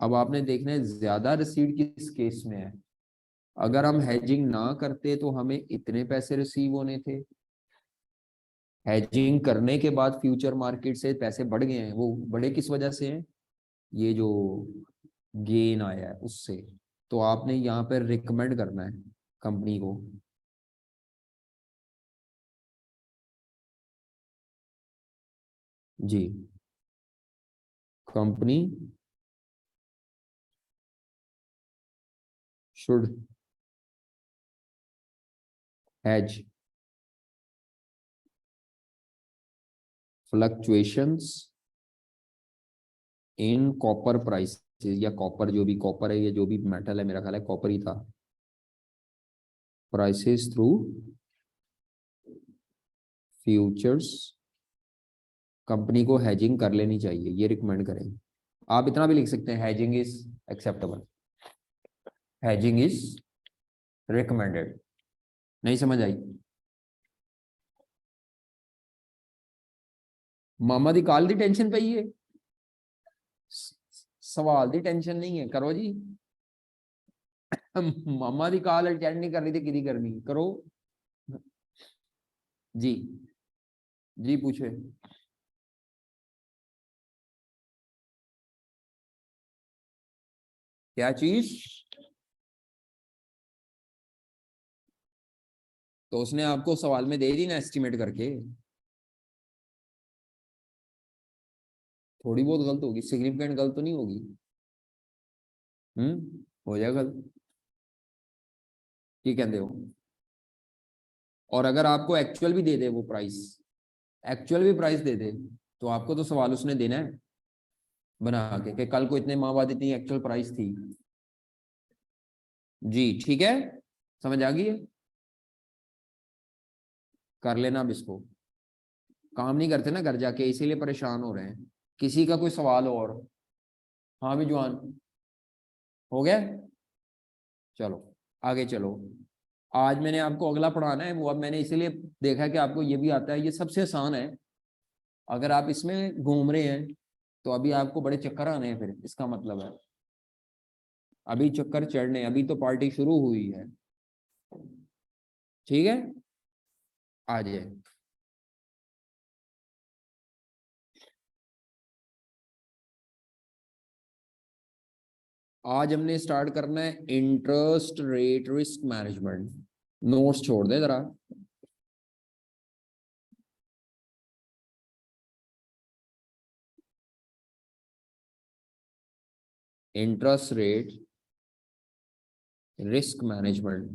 अब आपने देखना है ज्यादा रिसीट किस केस में है। अगर हम हैजिंग ना करते तो हमें इतने पैसे रिसीव होने थे, हैजिंग करने के बाद फ्यूचर मार्केट से पैसे बढ़ गए हैं, वो बढ़े किस वजह से हैं, ये जो गेन आया है उससे। तो आपने यहाँ पर रिकमेंड करना है कंपनी को, जी, company should has fluctuations in copper price, या कॉपर, जो भी कॉपर है, ये जो भी मेटल है, मेरा ख्याल है कॉपर ही था, प्राइसेस थ्रू फ्यूचर्स, कंपनी को हैजिंग कर लेनी चाहिए, ये रिकमेंड करेंगे। आप इतना भी लिख सकते हैं, hedging is acceptable, hedging is recommended. नहीं समझ आई, मामा दी काल दी टेंशन पई है, सवाल दी टेंशन नहीं है, करो जी। मामा दी कॉल अटेंड नहीं करनी थी, किदी करनी, करो जी। जी पूछे, क्या चीज, तो उसने आपको सवाल में दे दी ना एस्टिमेट करके, थोड़ी बहुत गलत होगी, सिग्निफिकेंट गलत तो नहीं होगी, हो जाएगा गलत। की कहते हो। और अगर आपको एक्चुअल भी दे दे वो प्राइस, एक्चुअल भी प्राइस दे दे, तो आपको तो सवाल उसने देना है बना के कि कल को इतने माह बाद इतनी एक्चुअल प्राइस थी। जी ठीक है, समझ आ गई है। कर लेना अब इसको, काम नहीं करते ना घर जाके, इसीलिए परेशान हो रहे हैं। किसी का कोई सवाल हो और? हाँ भी जवान हो गया, चलो आगे चलो। आज मैंने आपको अगला पढ़ाना है, वो अब मैंने इसीलिए देखा कि आपको ये भी आता है, ये सबसे आसान है। अगर आप इसमें घूम रहे हैं तो अभी आपको बड़े चक्कर आने हैं, फिर इसका मतलब है अभी चक्कर चढ़ने, अभी तो पार्टी शुरू हुई है। ठीक है, आ जाए। आज हमने स्टार्ट करना है interest rate risk management. Notes छोड़ दे जरा। Interest rate risk management.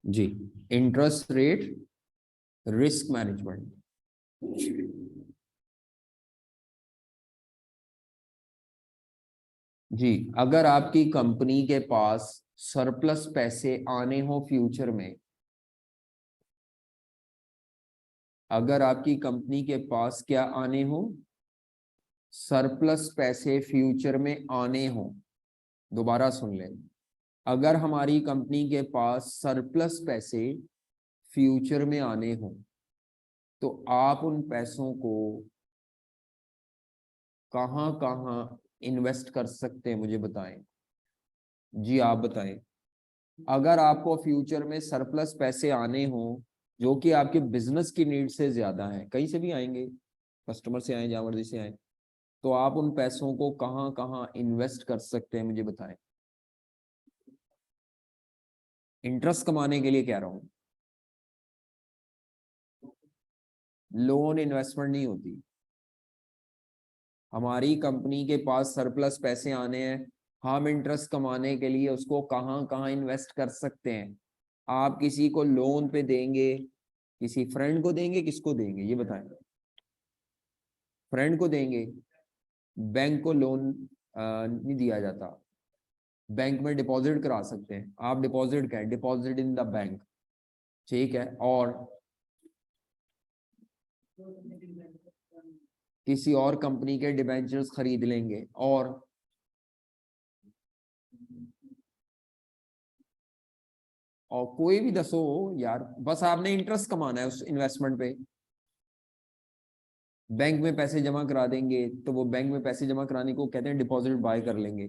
जी, इंटरेस्ट रेट रिस्क मैनेजमेंट। जी, अगर आपकी कंपनी के पास सरप्लस पैसे आने हो फ्यूचर में, अगर आपकी कंपनी के पास क्या आने हो, सरप्लस पैसे फ्यूचर में आने हो, दोबारा सुन लें, अगर हमारी कंपनी के पास सरप्लस पैसे फ्यूचर में आने हो, तो आप उन पैसों को कहां कहां इन्वेस्ट कर सकते हैं, मुझे बताएं। जी आप बताएं। अगर आपको फ्यूचर में सरप्लस पैसे आने हो जो कि आपके बिजनेस की नीड से ज्यादा है, कहीं से भी आएंगे, कस्टमर से आए, जहां मर्जी से आए, तो आप उन पैसों को कहां कहां इन्वेस्ट कर सकते हैं, मुझे बताएं। इंटरेस्ट कमाने के लिए कह रहा हूं, लोन इन्वेस्टमेंट नहीं होती। हमारी कंपनी के पास सरप्लस पैसे आने हैं, हम इंटरेस्ट कमाने के लिए उसको कहां कहां इन्वेस्ट कर सकते हैं। आप किसी को लोन पे देंगे, किसी फ्रेंड को देंगे, किसको देंगे ये बताएं। फ्रेंड को देंगे। बैंक को लोन नहीं दिया जाता, बैंक में डिपॉजिट करा सकते हैं। आप डिपॉजिट करें, डिपॉजिट इन द बैंक, ठीक है। और किसी और कंपनी के डिबेंचर्स खरीद लेंगे। और कोई भी दसो यार, बस आपने इंटरेस्ट कमाना है उस इन्वेस्टमेंट पे। बैंक में पैसे जमा करा देंगे, तो वो बैंक में पैसे जमा कराने को कहते हैं डिपॉजिट बाय कर लेंगे,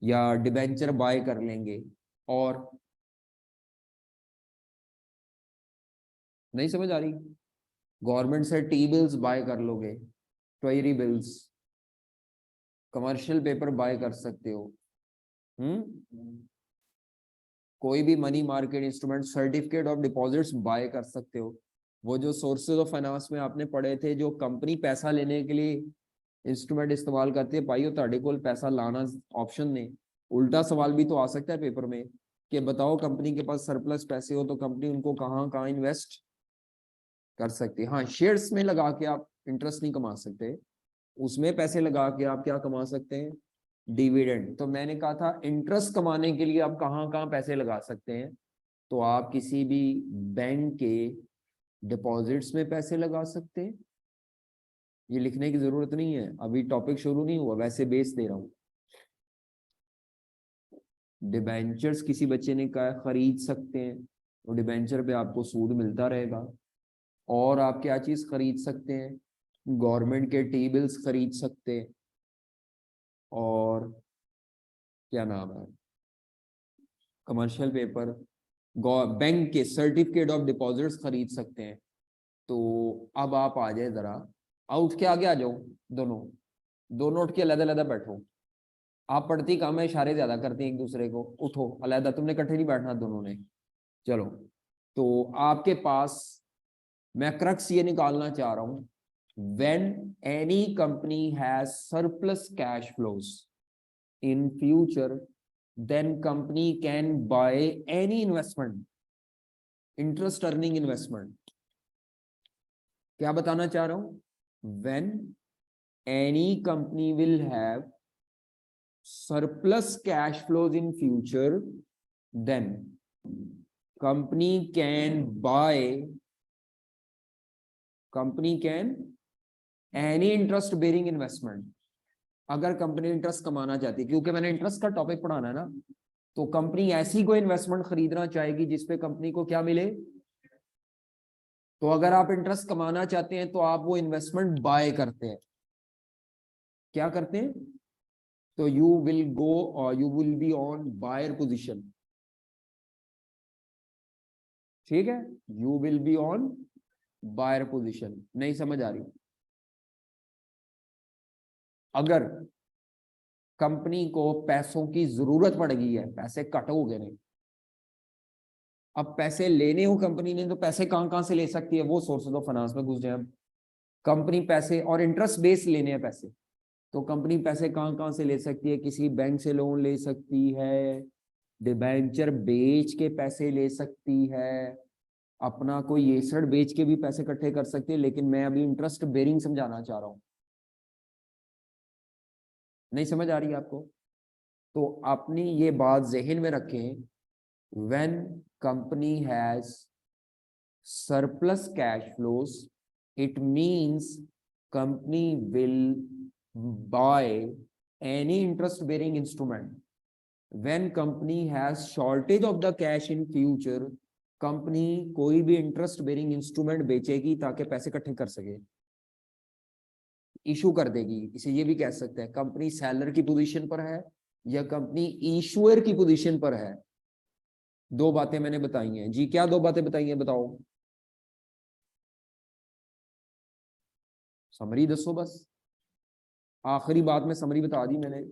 या डिबेंचर बाय कर लेंगे। और नहीं समझ आ रही? गवर्नमेंट से टी बिल्स बाय कर लोगे, treasury bills, commercial paper buy कर सकते हो। कोई भी money market instrument, certificate of deposits buy कर सकते हो। वो जो सोर्सेज ऑफ फाइनेंस में आपने पढ़े थे, जो कंपनी पैसा लेने के लिए इंस्ट्रूमेंट इस्तेमाल करती है, भाई ਤੁਹਾਡੇ ਕੋਲ पैसा लाना ऑप्शन नहीं। उल्टा सवाल भी तो आ सकता है पेपर में कि बताओ कंपनी के पास सरप्लस पैसे हो तो कंपनी उनको कहाँ कहाँ इन्वेस्ट कर सकती है। हाँ, शेयर्स में लगा के आप इंटरेस्ट नहीं कमा सकते, उसमें पैसे लगा के आप क्या कमा सकते हैं, डिविडेंड। तो मैंने कहा था इंटरेस्ट कमाने के लिए आप कहाँ कहाँ पैसे लगा सकते हैं, तो आप किसी भी बैंक के डिपॉजिट्स में पैसे लगा सकते हैं। ये लिखने की जरूरत नहीं है, अभी टॉपिक शुरू नहीं हुआ, वैसे बेस दे रहा हूं। डिबेंचर्स किसी बच्चे ने कहा खरीद सकते हैं, तो डिबेंचर पे आपको सूद मिलता रहेगा। और आप क्या चीज खरीद सकते हैं, गवर्नमेंट के टी बिल्स खरीद सकते हैं, और क्या नाम है, कमर्शियल पेपर, बैंक के सर्टिफिकेट ऑफ डिपॉजिट्स खरीद सकते हैं। तो अब आप आ जाए जरा, उठ के आगे आ जाओ। दोनों दोनों उठ के अलग अलग बैठो। आप पढ़ती कम है, इशारे ज्यादा करती हैं एक दूसरे को। उठो अलहदा, तुमने इकट्ठे नहीं बैठना दोनों ने। चलो, तो आपके पास मैं क्रक्स ये निकालना चाह रहा हूं, when any company has surplus cash flows in future, then company can buy any investment, interest earning investment. क्या बताना चाह रहा हूं, when any company will have surplus cash flows in future, then company can buy, company can any interest bearing investment. अगर कंपनी इंटरेस्ट कमाना चाहती है, क्योंकि मैंने इंटरेस्ट का टॉपिक पढ़ाना है ना, तो कंपनी ऐसी कोई इन्वेस्टमेंट खरीदना चाहेगी जिसपे कंपनी को क्या मिले। तो अगर आप इंटरेस्ट कमाना चाहते हैं तो आप वो इन्वेस्टमेंट बाय करते हैं। क्या करते हैं, तो यू विल गो और you will be on buyer position. ठीक है, you will be on buyer position. नहीं समझ आ रही। अगर कंपनी को पैसों की जरूरत पड़ गई है, पैसे कट हो गए नहीं, अब पैसे लेने हो कंपनी ने, तो पैसे कहां से ले सकती है, वो सोर्सेज ऑफ फाइनेंस में घुस जाए। अब कंपनी पैसे और इंटरेस्ट बेस लेने हैं पैसे, तो कंपनी पैसे कहां से ले सकती है, किसी बैंक से लोन ले सकती है, डिबेंचर बेच के पैसे ले सकती है, अपना कोई एसेट बेच के भी पैसे इकट्ठे कर सकती है। लेकिन मैं अभी इंटरेस्ट बेरिंग समझाना चाह रहा हूं। नहीं समझ आ रही है आपको, तो अपनी ये बात जहन में रखें, when company has surplus cash flows, it means company will buy any interest bearing instrument. When company has shortage of the cash in future, company कोई भी इंटरेस्ट बेरिंग इंस्ट्रूमेंट बेचेगी ताकि पैसे इकट्ठे कर सके, इशू कर देगी। इसे ये भी कह सकते हैं कंपनी सेलर की पोजीशन पर है या कंपनी इशूअर की पोजीशन पर है। दो बातें मैंने बताई हैं जी। क्या दो बातें बताई हैं बताओ, समरी दसो बस। आखिरी बात में समरी बता दी मैंने।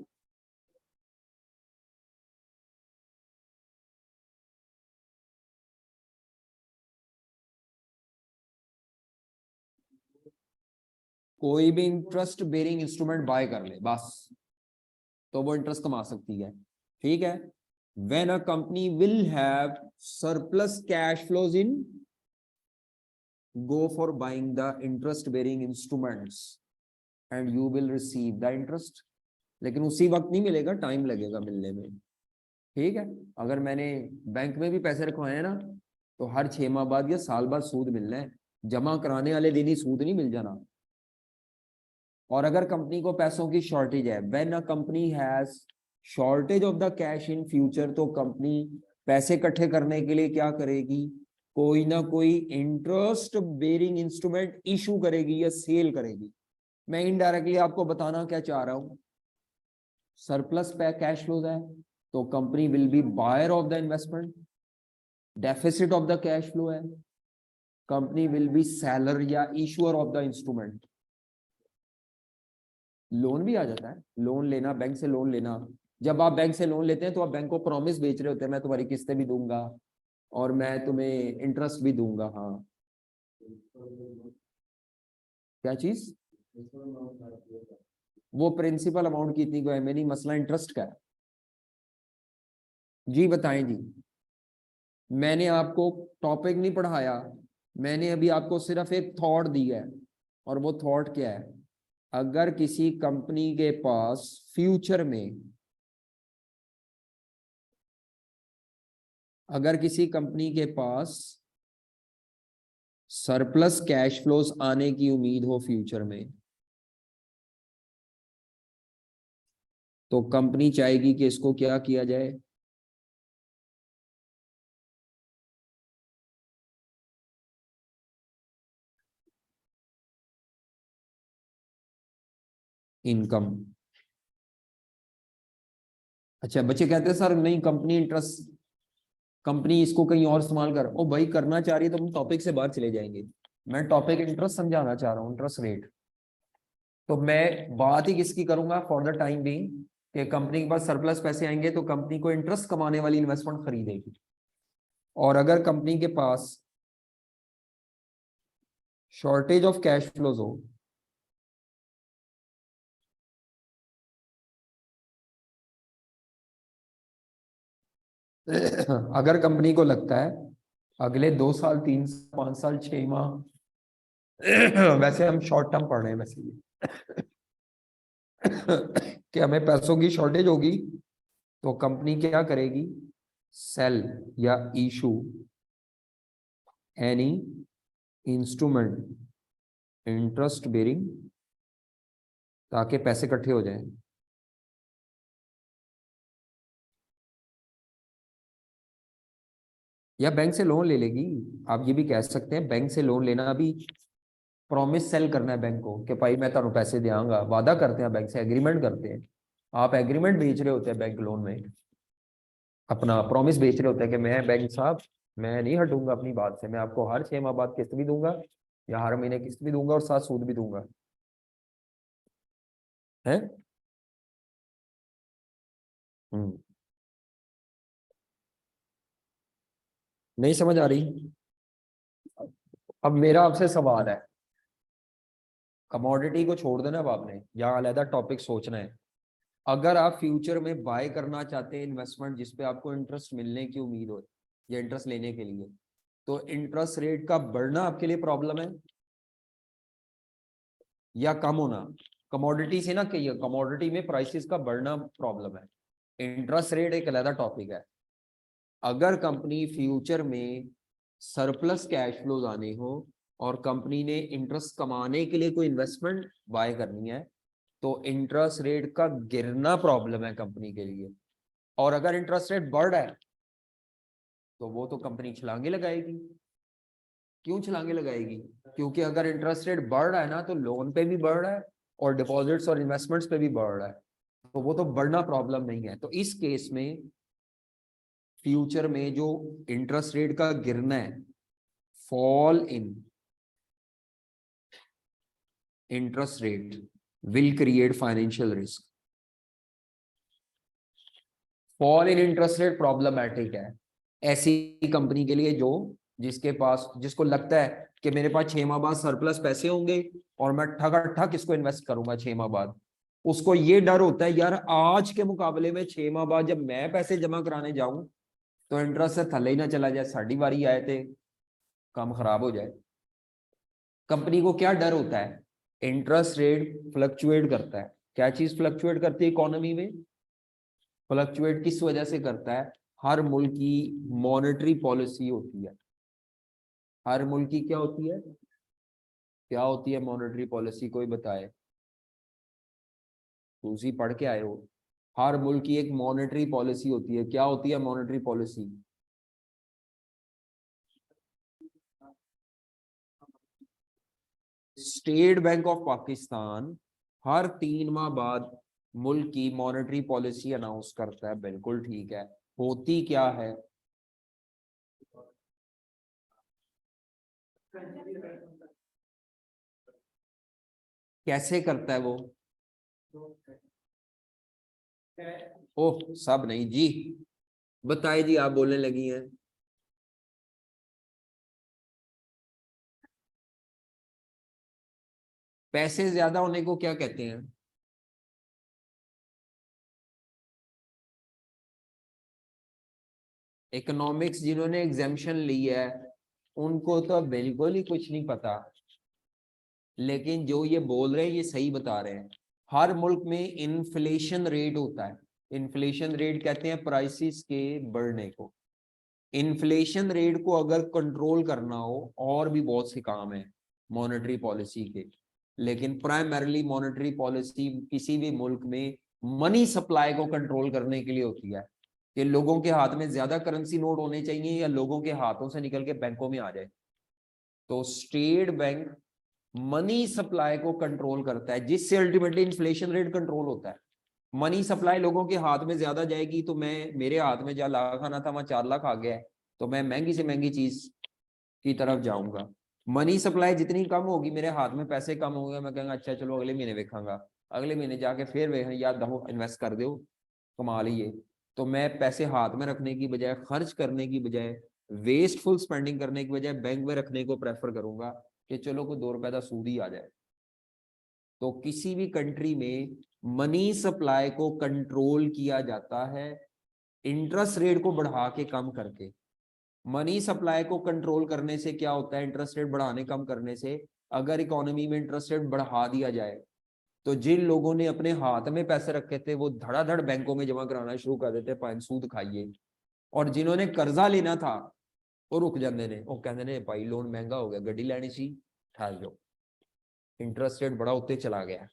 कोई भी इंटरेस्ट बेरिंग इंस्ट्रूमेंट बाय कर ले बस, तो वो इंटरेस्ट कमा सकती है। ठीक है, when a company will have surplus cash flows in, go for buying the interest bearing instruments and you will receive the interest। लेकिन उसी वक्त नहीं मिलेगा, टाइम लगेगा मिलने में। ठीक है, अगर मैंने बैंक में भी पैसे रखवाए हैं ना, तो हर 6 माह बाद या साल बाद सूद मिलना है, जमा कराने वाले दिन ही सूद नहीं मिल जाना। और अगर कंपनी को पैसों की शॉर्टेज है, when a company has shortage of the cash in future, तो कंपनी पैसे इकट्ठे करने के लिए क्या करेगी, कोई ना कोई इंटरेस्ट बेरिंग इंस्ट्रूमेंट इशू करेगी या सेल करेगी। मैं इनडायरेक्टली आपको बताना क्या चाह रहा हूं, सरप्लस पे कैश फ्लोज है तो company will be buyer of the investment. Deficit of the cash flow है, कंपनी विल बी सेलर या issuer of the instrument. Loan भी आ जाता है, लोन लेना, बैंक से लोन लेना। जब आप बैंक से लोन लेते हैं तो आप बैंक को प्रॉमिस बेच रहे होते हैं, मैं तुम्हारी किस्तें भी दूंगा और मैं तुम्हें इंटरेस्ट भी दूंगा। हाँ, क्या चीज, वो प्रिंसिपल अमाउंट कितनी को है, मेरी मसला इंटरेस्ट का है। जी बताएं जी। मैंने आपको टॉपिक नहीं पढ़ाया, मैंने अभी आपको सिर्फ एक थॉट दी है, और वो थॉट क्या है, अगर किसी कंपनी के पास फ्यूचर में, अगर किसी कंपनी के पास सरप्लस कैश फ्लोज आने की उम्मीद हो फ्यूचर में, तो कंपनी चाहेगी कि इसको क्या किया जाए, इनकम। अच्छा, बच्चे कहते हैं सर नहीं कंपनी इंटरेस्ट, कंपनी इसको कहीं और इस्तेमाल कर। ओ भाई, करना चाह रही है तो हम टॉपिक से बाहर चले जाएंगे। मैं टॉपिक इंटरेस्ट समझाना चाह रहा हूँ, इंटरेस्ट रेट। तो मैं बात ही किसकी करूंगा फॉर द टाइम बीइंग, कि कंपनी के पास सरप्लस पैसे आएंगे तो कंपनी को इंटरेस्ट कमाने वाली इन्वेस्टमेंट खरीदेगी। और अगर कंपनी के पास शॉर्टेज ऑफ कैश फ्लोज हो, अगर कंपनी को लगता है अगले 2 साल, 3 साल, 5 साल, 6 माह, वैसे हम शॉर्ट टर्म पढ़ रहे हैं वैसे ही, कि हमें पैसों की शॉर्टेज होगी, तो कंपनी क्या करेगी? सेल या issue any instrument interest bearing, ताकि पैसे इकट्ठे हो जाएं। या बैंक से लोन ले लेगी। आप ये भी कह सकते हैं बैंक से लोन लेना भी प्रॉमिस सेल करना है बैंक को, कि भाई मैं तुम्हें पैसे देंगा, वादा करते हैं बैंक से, एग्रीमेंट करते हैं। आप एग्रीमेंट बेच रहे होते हैं बैंक लोन में, अपना प्रॉमिस बेच रहे होते हैं कि मैं बैंक साहब, मैं नहीं हटूंगा अपनी बात से, मैं आपको हर 6 माह बाद किस्त भी दूंगा, या हर महीने किस्त भी दूंगा और साथ सूद भी दूंगा, है। हम्म। नहीं समझ आ रही? अब मेरा आपसे सवाल है, कमोडिटी को छोड़ देना अब आपने, या अलग टॉपिक सोचना है। अगर आप फ्यूचर में बाय करना चाहते हैं इन्वेस्टमेंट जिसपे आपको इंटरेस्ट मिलने की उम्मीद हो, या इंटरेस्ट लेने के लिए, तो इंटरेस्ट रेट का बढ़ना आपके लिए प्रॉब्लम है या कम होना? कमोडिटी से ना कहिए, कमोडिटी में प्राइसेस का बढ़ना प्रॉब्लम है, इंटरेस्ट रेट एक अलग टॉपिक है। अगर कंपनी फ्यूचर में सरप्लस कैश फ्लोज आने हो और कंपनी ने इंटरेस्ट कमाने के लिए कोई इन्वेस्टमेंट बाय करनी है, तो इंटरेस्ट रेट का गिरना प्रॉब्लम है कंपनी के लिए। और अगर इंटरेस्ट रेट बढ़ रहा है, तो वो तो कंपनी छलांगे लगाएगी। क्यों छलांगे लगाएगी? क्योंकि अगर इंटरेस्ट रेट बढ़ रहा है ना, तो लोन पे भी बढ़ रहा है और डिपॉजिट्स और इन्वेस्टमेंट्स पे भी बढ़ रहा है, तो वो तो बढ़ना प्रॉब्लम नहीं है। तो इस केस में फ्यूचर में जो इंटरेस्ट रेट का गिरना है, fall in interest rate will create financial risk. Fall in interest rate problematic है ऐसी कंपनी के लिए जो, जिसके पास, जिसको लगता है कि मेरे पास 6 माह बाद सरप्लस पैसे होंगे और मैं ठक इसको इन्वेस्ट करूंगा 6 माह बाद। उसको ये डर होता है, यार आज के मुकाबले में 6 माह बाद जब मैं पैसे जमा कराने जाऊं, तो इंटरेस्ट से थले ही ना चला जाए, साड़ी बारी आए थे काम खराब हो जाए। कंपनी को क्या डर होता है? इंटरेस्ट रेट फ्लक्चुएट करता है। क्या चीज फ्लक्चुएट करती है इकोनॉमी में? फ्लक्चुएट किस वजह से करता है? हर मुल्क की मॉनेटरी पॉलिसी होती है। हर मुल्क की क्या होती है? क्या होती है मॉनेटरी पॉलिसी? कोई बताए, दूसरी पढ़ के आए हो। हर मुल्क की एक मॉनेटरी पॉलिसी होती है। क्या होती है monetary policy? State Bank of Pakistan हर 3 माह बाद मुल्क की मॉनेटरी पॉलिसी अनाउंस करता है। बिल्कुल ठीक है। होती क्या है? कैसे करता है वो? ओह, सब नहीं जी, बताइए जी, आप बोलने लगी हैं। पैसे ज्यादा होने को क्या कहते हैं? इकोनॉमिक्स जिन्होंने एग्जामिशन ली है, उनको तो बिल्कुल ही कुछ नहीं पता, लेकिन जो ये बोल रहे हैं ये सही बता रहे हैं। हर मुल्क में इन्फ्लेशन रेट होता है। इन्फ्लेशन रेट कहते हैं प्राइसेस के बढ़ने को। इन्फ्लेशन रेट को अगर कंट्रोल करना हो, और भी बहुत से काम है मॉनेटरी पॉलिसी के, लेकिन प्राइमरीली मॉनेटरी पॉलिसी किसी भी मुल्क में मनी सप्लाई को कंट्रोल करने के लिए होती है, कि लोगों के हाथ में ज्यादा करेंसी नोट होने चाहिए या लोगों के हाथों से निकल के बैंकों में आ जाए। तो स्टेट बैंक मनी सप्लाई को कंट्रोल करता है, जिससे अल्टीमेटली इन्फ्लेशन रेट कंट्रोल होता है। मनी सप्लाई लोगों के हाथ में ज्यादा जाएगी, तो मैं, मेरे हाथ में जहाँ लाख आना था वहां 4 लाख आ गया है, तो मैं महंगी से महंगी चीज की तरफ जाऊंगा। मनी सप्लाई जितनी कम होगी, मेरे हाथ में पैसे कम होंगे, मैं कहूँगा अच्छा चलो अगले महीने देखूंगा, अगले महीने जाके फिर वे याद दो इन्वेस्ट कर दो, कमा लिए। तो मैं पैसे हाथ में रखने की बजाय, खर्च करने की बजाय, वेस्टफुल स्पेंडिंग करने की बजाय बैंक में रखने को प्रेफर करूंगा कि चलो कोई 2 रुपए का सूद ही आ जाए। तो किसी भी कंट्री में मनी सप्लाई को कंट्रोल किया जाता है इंटरेस्ट रेट को बढ़ा के कम करके। मनी सप्लाई को कंट्रोल करने से क्या होता है, इंटरेस्ट रेट बढ़ाने कम करने से, अगर इकोनॉमी में इंटरेस्ट रेट बढ़ा दिया जाए तो जिन लोगों ने अपने हाथ में पैसे रखे थे वो धड़ाधड़ बैंकों में जमा कराना शुरू कर देते, पाइन सूद खाइए। और जिन्होंने कर्जा लेना था वो रुक जाते ने, वो कहते ने भाई लोन महंगा हो गया, गड्डी लेनी सी ठहर जाओ, इंटरेस्ट रेट बड़ा होते चला गया।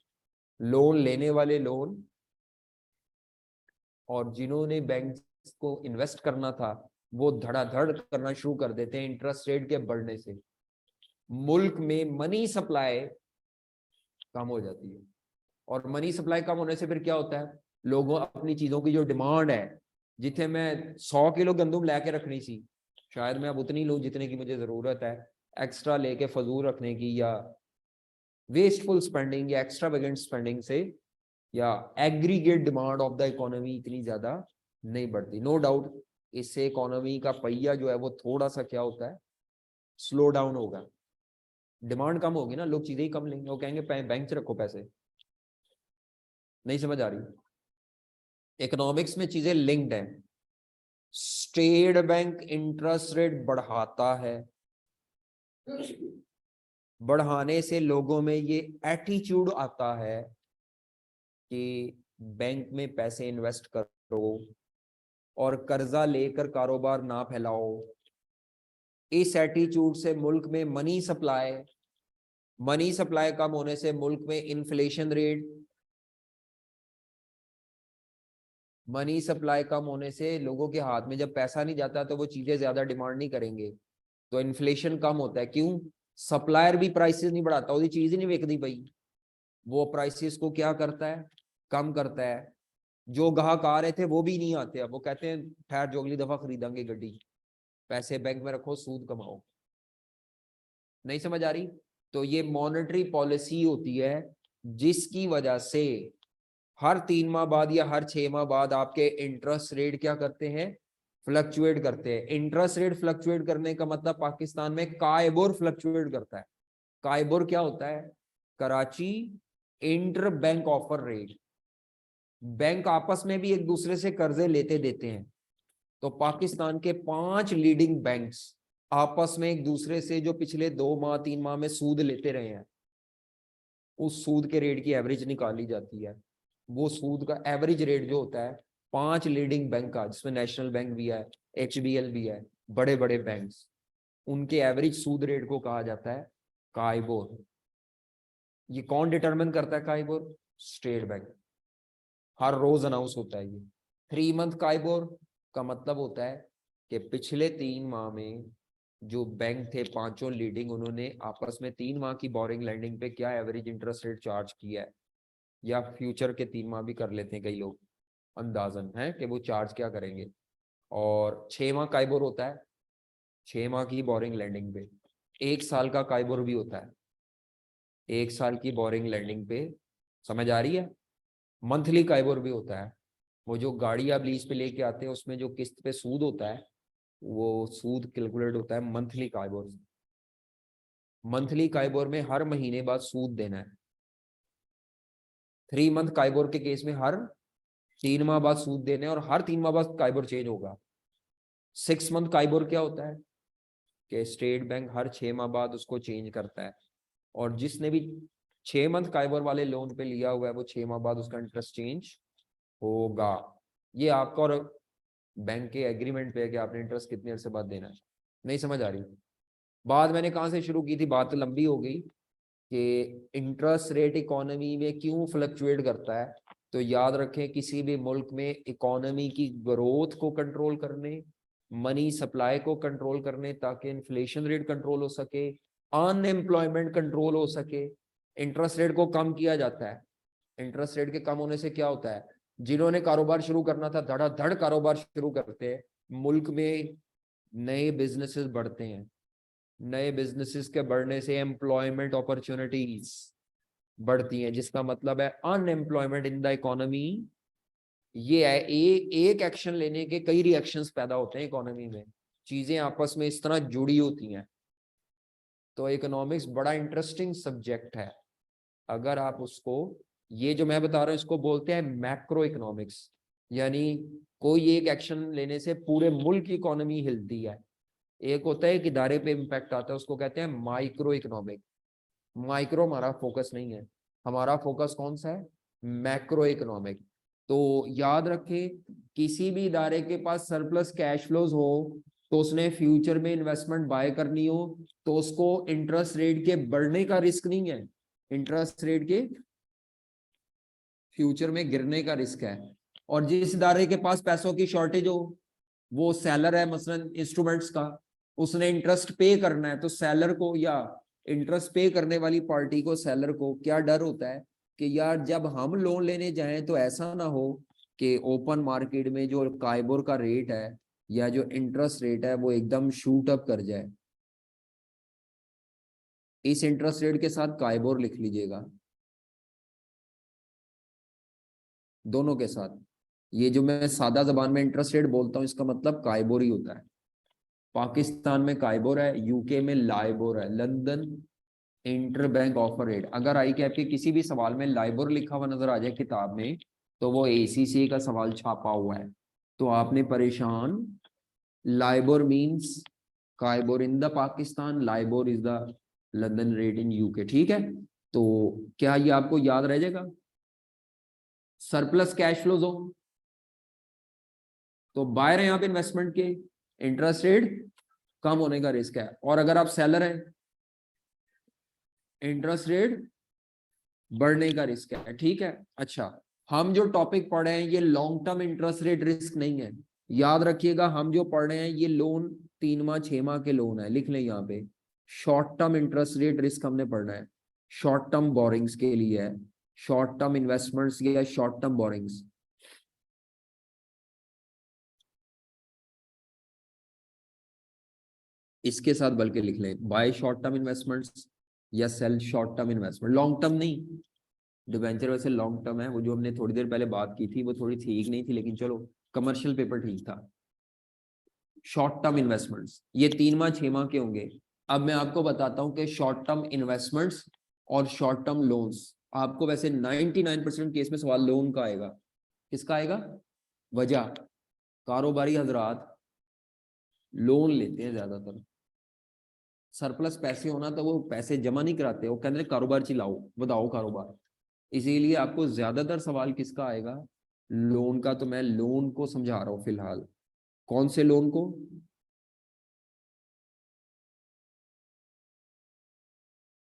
लोन लेने वाले लोन, और जिन्होंने बैंक को इन्वेस्ट करना था वो धड़ाधड़ करना शुरू कर देते हैं इंटरेस्ट रेट के बढ़ने से। मुल्क में मनी सप्लाई कम हो जाती है, और मनी सप्लाई कम होने से फिर क्या होता है, लोगों अपनी चीजों की जो डिमांड है, जिथे मैं 100 किलो गंदुम लेके रखनी सी, शायद मैं अब उतनी लूं जितने की मुझे जरूरत है, एक्स्ट्रा लेके फजूल रखने की या वेस्टफुल स्पेंडिंग या एक्स्ट्रावेगेंट स्पेंडिंग से या aggregate demand of the economy इतनी ज्यादा नहीं बढ़ती। नो डाउट इससे इकोनॉमी का पहिया जो है वो थोड़ा सा क्या होता है, स्लो डाउन होगा। डिमांड कम होगी ना, लोग चीजें ही कम लेंगे, वो कहेंगे बैंक से रखो पैसे। नहीं समझ आ रही? इकोनॉमिक्स में चीजें लिंक्ड हैं। स्टेट बैंक इंटरेस्ट रेट बढ़ाता है, बढ़ाने से लोगों में ये एटीट्यूड आता है कि बैंक में पैसे इन्वेस्ट करो और कर्जा लेकर कारोबार ना फैलाओ। इस एटीट्यूड से मुल्क में मनी सप्लाई कम होने से मुल्क में इन्फ्लेशन रेट, मनी सप्लाई कम होने से लोगों के हाथ में जब पैसा नहीं जाता तो वो चीजें ज्यादा डिमांड नहीं करेंगे, तो इन्फ्लेशन कम होता है। क्यों? सप्लायर भी प्राइसेस नहीं बढ़ाता, वो चीज ही नहीं बिकती भाई, वो प्राइसेस को क्या करता है, कम करता है। जो ग्राहक आ रहे थे वो भी नहीं आते, अब वो कहते हैं ठहर जो अगली दफा खरीदेंगे गड्डी, पैसे बैंक में रखो सूद कमाओ। नहीं समझ आ रही? तो ये मॉनेटरी पॉलिसी होती है जिसकी वजह से हर 3 माह बाद या हर 6 माह बाद आपके इंटरेस्ट रेट क्या करते हैं, फ्लक्चुएट करते हैं। इंटरेस्ट रेट फ्लक्चुएट करने का मतलब पाकिस्तान में काइबोर फ्लक्चुएट करता है। काइबोर क्या होता है? Karachi inter bank offer rate. Bank आपस में भी एक दूसरे से कर्जे लेते देते हैं, तो पाकिस्तान के 5 लीडिंग बैंक्स आपस में एक दूसरे से जो पिछले 2 माह 3 माह में सूद लेते रहे हैं, उस सूद के रेट की एवरेज निकाली जाती है। वो सूद का एवरेज रेट जो होता है 5 लीडिंग बैंक का, जिसमें नेशनल बैंक भी है, HBL भी है, बड़े बड़े बैंक्स, उनके एवरेज सूद रेट को कहा जाता है काइबोर। ये कौन डिटरमिन करता है काइबोर? State Bank. हर रोज अनाउंस होता है ये। 3 मंथ काइबोर का मतलब होता है कि पिछले 3 माह में जो बैंक थे 5 लीडिंग, उन्होंने आपस में 3 माह की बोरिंग लैंडिंग पे क्या एवरेज इंटरेस्ट रेट चार्ज किया है, या फ्यूचर के 3 माह भी कर लेते हैं कई लोग अंदाजन है कि वो चार्ज क्या करेंगे। और 6 माह काइबोर होता है, 6 माह की बोरिंग लैंडिंग पे। 1 साल का काइबोर भी होता है, 1 साल की बोरिंग लैंडिंग पे। समझ आ रही है? मंथली काइबोर भी होता है, वो जो गाड़ी आप लीज पे लेके आते हैं उसमें जो किस्त पे सूद होता है, वो सूद कैलकुलेट होता है मंथली काइबोर। मंथली काइबोर में हर महीने बाद सूद देना है। 3 मंथ काइबोर के केस में हर 3 माह बाद सूद देने, और हर 3 माह बाद काइबोर चेंज होगा। 6 मंथ काइबोर क्या होता है कि स्टेट बैंक हर 6 माह बाद उसको चेंज करता है, और जिसने भी 6 मंथ काइबोर वाले लोन पे लिया हुआ है वो 6 माह बाद उसका इंटरेस्ट चेंज होगा। ये आपका और बैंक के एग्रीमेंट पे है कि आपने इंटरेस्ट कितने अर्से बाद देना है। नहीं समझ आ रही? बात मैंने कहाँ से शुरू की थी, बात तो लंबी हो गई कि इंटरेस्ट रेट इकोनॉमी में क्यों फ्लक्चुएट करता है। तो याद रखें, किसी भी मुल्क में इकोनॉमी की ग्रोथ को कंट्रोल करने, मनी सप्लाई को कंट्रोल करने ताकि इन्फ्लेशन रेट कंट्रोल हो सके, अनएम्प्लॉयमेंट कंट्रोल हो सके, इंटरेस्ट रेट को कम किया जाता है। इंटरेस्ट रेट के कम होने से क्या होता है, जिन्होंने कारोबार शुरू करना था धड़ाधड़ कारोबार शुरू करते हैं, मुल्क में नए बिजनेसेस बढ़ते हैं, नए बिजनेसेस के बढ़ने से एम्प्लॉयमेंट अपॉर्चुनिटीज बढ़ती हैं, जिसका मतलब है अनएम्प्लॉयमेंट इन द इकोनॉमी। ये है एक एक्शन लेने के कई रिएक्शंस पैदा होते हैं इकोनॉमी में। चीजें आपस में इस तरह जुड़ी होती हैं। तो इकोनॉमिक्स बड़ा इंटरेस्टिंग सब्जेक्ट है। अगर आप उसको, ये जो मैं बता रहा हूँ इसको बोलते हैं मैक्रो इकोनॉमिक्स, यानी कोई एक एक्शन लेने से पूरे मुल्क की इकोनॉमी हिलती है। एक होता है एक इदारे पे इम्पैक्ट आता है, उसको कहते हैं माइक्रो इकोनॉमिक। माइक्रो हमारा फोकस नहीं है, हमारा फोकस कौन सा है? Macro economic. तो याद रखें, किसी भी इदारे के पास सरप्लस कैश फ्लोज हो तो उसने फ्यूचर में इन्वेस्टमेंट बाय करनी हो तो उसको इंटरेस्ट रेट के बढ़ने का रिस्क नहीं है, इंटरेस्ट रेट के फ्यूचर में गिरने का रिस्क है। और जिस इदारे के पास पैसों की शॉर्टेज हो, वो सेलर है मसलन इंस्ट्रूमेंट्स का, उसने इंटरेस्ट पे करना है, तो सेलर को या इंटरेस्ट पे करने वाली पार्टी को, सेलर को क्या डर होता है कि यार जब हम लोन लेने जाएं तो ऐसा ना हो कि ओपन मार्केट में जो काइबोर का रेट है या जो इंटरेस्ट रेट है वो एकदम शूट अप कर जाए। इस इंटरेस्ट रेट के साथ काइबोर लिख लीजिएगा, दोनों के साथ। ये जो मैं सादा जबान में इंटरेस्ट रेट बोलता हूँ इसका मतलब काइबोर ही होता है। पाकिस्तान में काइबोर है, यूके में लाइबोर है, London inter bank offer rate. अगर आई कैप के किसी भी सवाल में लाइबोर लिखा हुआ नजर आ जाए किताब में, तो वो एसीसी का सवाल छापा हुआ है। तो आपने परेशान, LIBOR means KIBOR in the Pakistan, LIBOR is the London rate in UK. ठीक है, तो क्या ये आपको याद रह जाएगा? सरप्लस कैश फ्लोज हो तो बायर है यहाँ पे इन्वेस्टमेंट के, इंटरेस्ट रेट कम होने का रिस्क है। और अगर आप सेलर हैं, इंटरेस्ट रेट बढ़ने का रिस्क है। ठीक है, अच्छा, हम जो टॉपिक पढ़ रहे हैं ये long term interest rate risk नहीं है। याद रखिएगा, हम जो पढ़ रहे हैं ये लोन 3 माह 6 माह के लोन है, लिख लें यहाँ पे। Short term interest rate risk हमने पढ़ना है, शॉर्ट टर्म बोरिंग्स के लिए है, शॉर्ट टर्म इन्वेस्टमेंट्स या शॉर्ट टर्म बोरिंग्स। इसके साथ बल्कि लिख लें, बाय शॉर्ट टर्म इन्वेस्टमेंट्स या sale short term investment. Long term नहीं, डिवेंचर वैसे लॉन्ग टर्म है, वो जो हमने थोड़ी देर पहले बात की थी वो थोड़ी ठीक नहीं थी, लेकिन चलो कमर्शियल पेपर ठीक था। शॉर्ट टर्म इन्वेस्टमेंट्स ये 3 माह 6 माह के होंगे। अब मैं आपको बताता हूं कि शॉर्ट टर्म इन्वेस्टमेंट्स और शॉर्ट टर्म लोन्स, आपको वैसे 99% केस में सवाल लोन का आएगा। किसका आएगा? वजह, कारोबारी हजरात लोन लेते हैं ज्यादातर। सरप्लस पैसे होना तो वो पैसे जमा नहीं कराते, वो कहते हैं कारोबार चलाओ, बताओ कारोबार। इसीलिए आपको ज्यादातर सवाल किसका आएगा? लोन का। तो मैं लोन को समझा रहा हूं फिलहाल। कौन से लोन को?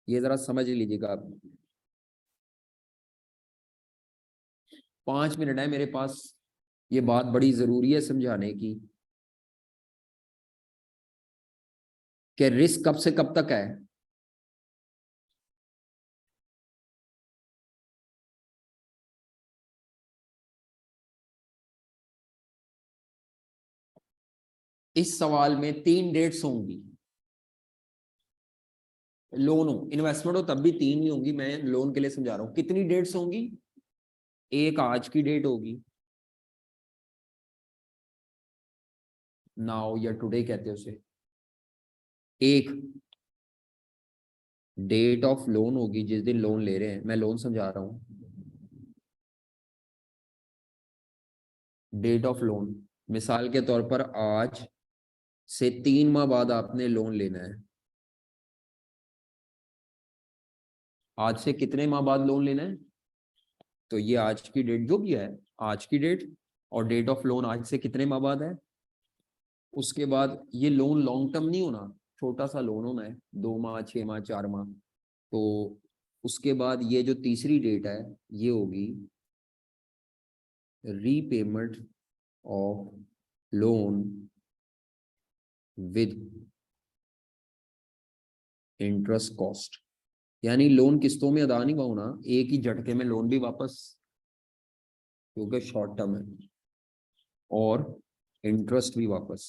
ये जरा समझ लीजिएगा आप। 5 मिनट है मेरे पास, ये बात बड़ी जरूरी है समझाने की कि रिस्क कब से कब तक है। इस सवाल में 3 डेट्स होंगी। लोन हो इन्वेस्टमेंट हो तब भी 3 ही होंगी, मैं लोन के लिए समझा रहा हूं। कितनी डेट्स होंगी? एक आज की डेट होगी, नाउ या टुडे कहते हैं उसे। एक डेट ऑफ लोन होगी जिस दिन लोन ले रहे हैं, मैं लोन समझा रहा हूँ। डेट ऑफ लोन, मिसाल के तौर पर आज से 3 माह बाद आपने लोन लेना है। आज से कितने माह बाद लोन लेना है? तो ये आज की डेट जो भी है, आज की डेट, और डेट ऑफ लोन आज से कितने माह बाद है। उसके बाद ये लोन लॉन्ग टर्म नहीं होना, छोटा सा लोन होना है, 2 माह 6 माह 4 माह। तो उसके बाद ये जो तीसरी डेट है ये होगी repayment of loan with interest cost. यानी लोन किस्तों में अदा नहीं होना, एक ही झटके में लोन भी वापस, क्योंकि शॉर्ट टर्म है, और इंटरेस्ट भी वापस।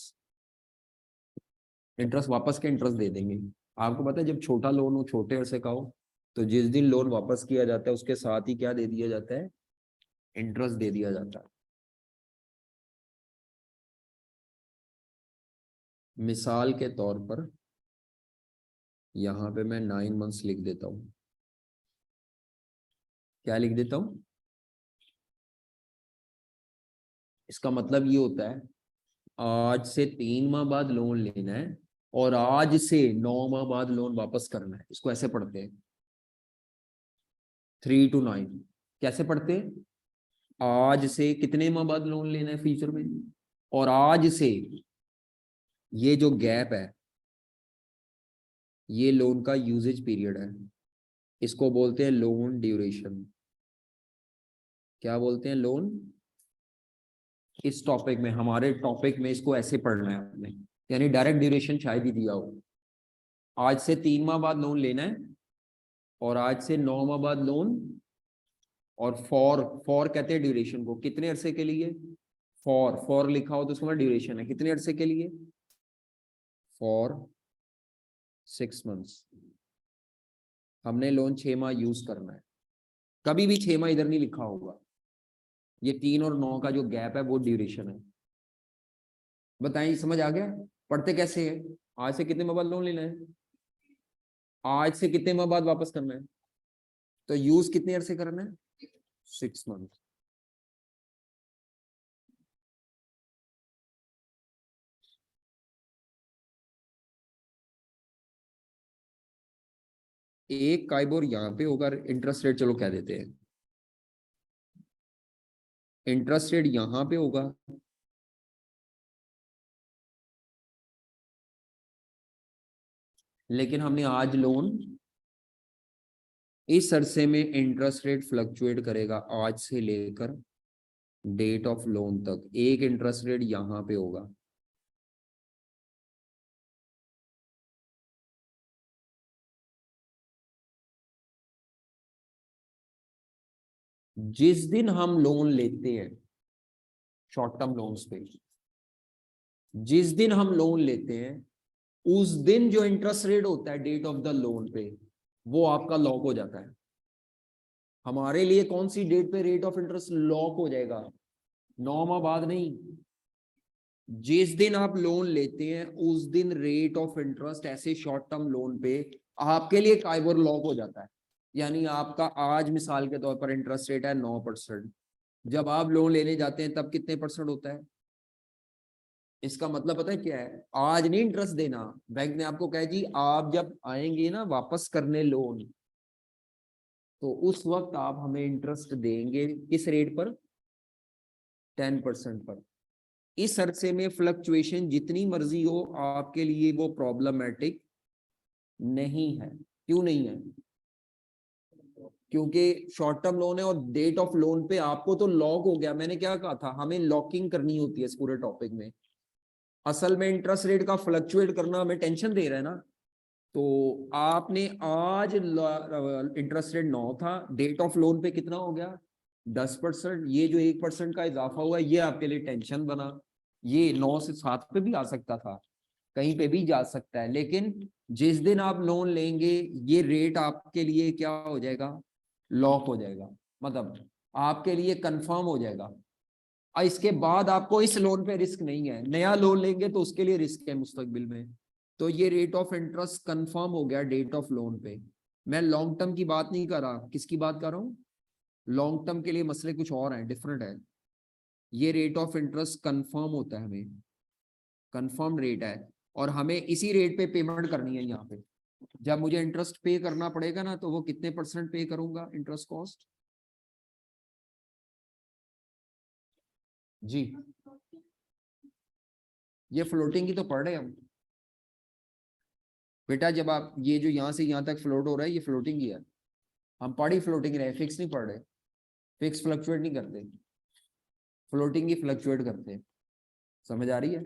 इंटरेस्ट वापस के इंटरेस्ट दे देंगे। आपको पता है जब छोटा लोन हो, छोटे अरसे का हो, तो जिस दिन लोन वापस किया जाता है उसके साथ ही क्या दे दिया जाता है? इंटरेस्ट दे दिया जाता है। मिसाल के तौर पर यहां पे मैं 9 मंथ्स लिख देता हूं। क्या लिख देता हूं? इसका मतलब ये होता है आज से 3 माह बाद लोन लेना है और आज से 9 माह बाद लोन वापस करना है। इसको ऐसे पढ़ते हैं 3 to 9। कैसे पढ़ते हैं? आज से कितने माह बाद लोन लेना है फ्यूचर में, और आज से ये जो गैप है ये लोन का यूजेज पीरियड है। इसको बोलते हैं लोन ड्यूरेशन। क्या बोलते हैं? लोन। इस टॉपिक में, हमारे टॉपिक में इसको ऐसे पढ़ना है आपने, यानी डायरेक्ट ड्यूरेशन शायद ही दिया हो। आज से 3 माह बाद लोन लेना है और आज से 9 माह बाद लोन, और फॉर कहते हैं ड्यूरेशन को, कितने अरसे के लिए। फॉर लिखा हो तो उसका ड्यूरेशन है कितने अरसे के लिए, फॉर 6 मंथ्स। हमने लोन 6 माह यूज करना है। कभी भी 6 माह इधर नहीं लिखा होगा। ये 3 और 9 का जो गैप है वो ड्यूरेशन है। बताएं, समझ आ गया? पढ़ते कैसे है? आज से कितने माह बाद लोन लेना है, आज से कितने माह बाद वापस करना है, तो यूज कितने अरसे करना है, 6 मंथ। एक काइबोर यहाँ पे होगा, इंटरेस्ट रेट चलो कह देते हैं, इंटरेस्ट रेट यहाँ पे होगा, लेकिन हमने आज लोन, इस अरसे में इंटरेस्ट रेट फ्लक्चुएट करेगा आज से लेकर डेट ऑफ लोन तक। एक इंटरेस्ट रेट यहाँ पे होगा, जिस दिन हम लोन लेते हैं शॉर्ट टर्म लोन्स पे, जिस दिन हम लोन लेते हैं उस दिन जो इंटरेस्ट रेट होता है डेट ऑफ द लोन पे, वो आपका लॉक हो जाता है। हमारे लिए कौन सी डेट पे रेट ऑफ इंटरेस्ट लॉक हो जाएगा? 9 माह बाद नहीं, जिस दिन आप लोन लेते हैं उस दिन रेट ऑफ इंटरेस्ट ऐसे शॉर्ट टर्म लोन पे आपके लिए काइबोर लॉक हो जाता है। यानी आपका आज मिसाल के तौर पर इंटरेस्ट रेट है 9%, जब आप लोन लेने जाते हैं तब कितने परसेंट होता है? इसका मतलब पता है क्या है? आज नहीं इंटरेस्ट देना, बैंक ने आपको कहा जी आप जब आएंगे ना वापस करने लोन, तो उस वक्त आप हमें इंटरेस्ट देंगे किस रेट पर, 10% पर। इस अरसे में फ्लक्चुएशन जितनी मर्जी हो आपके लिए वो प्रॉब्लमेटिक नहीं है। क्यों नहीं है? क्योंकि शॉर्ट टर्म लोन है और डेट ऑफ लोन पे आपको तो लॉक हो गया। मैंने क्या कहा था, हमें लॉकिंग करनी होती है इस पूरे टॉपिक में। असल में इंटरेस्ट रेट का फ्लक्चुएट करना हमें टेंशन दे रहा है ना। तो आपने आज इंटरेस्ट रेट 9 था, डेट ऑफ लोन पे कितना हो गया, 10%। ये जो 1% का इजाफा हुआ ये आपके लिए टेंशन बना। ये 9 से 7 पे भी आ सकता था, कहीं पे भी जा सकता है, लेकिन जिस दिन आप लोन लेंगे ये रेट आपके लिए क्या हो जाएगा, लॉक हो जाएगा। मतलब आपके लिए कंफर्म हो जाएगा। और इसके बाद आपको इस लोन पे रिस्क नहीं है, नया लोन लेंगे तो उसके लिए रिस्क है मुस्तकबिल में। तो ये रेट ऑफ इंटरेस्ट कंफर्म हो गया डेट ऑफ लोन पे। मैं लॉन्ग टर्म की बात नहीं कर रहा, किसकी बात कर रहा हूँ, लॉन्ग टर्म के लिए मसले कुछ और हैं, डिफरेंट है। ये रेट ऑफ इंटरेस्ट कंफर्म होता है, हमें कंफर्म रेट है और हमें इसी रेट पे पेमेंट करनी है। यहाँ पे जब मुझे इंटरेस्ट पे करना पड़ेगा ना, तो वो कितने परसेंट पे करूंगा इंटरेस्ट कॉस्ट जी। ये फ्लोटिंग की तो पढ़ रहे हैं हम बेटा। जब आप ये जो यहाँ से यहाँ तक फ्लोट हो रहा है ये फ्लोटिंग ही है। हम पढ़ ही फ्लोटिंग रहे, फिक्स नहीं पढ़ रहे। फिक्स फ्लक्चुएट नहीं करते, फ्लोटिंग ही फ्लक्चुएट करते हैं। समझ आ रही है?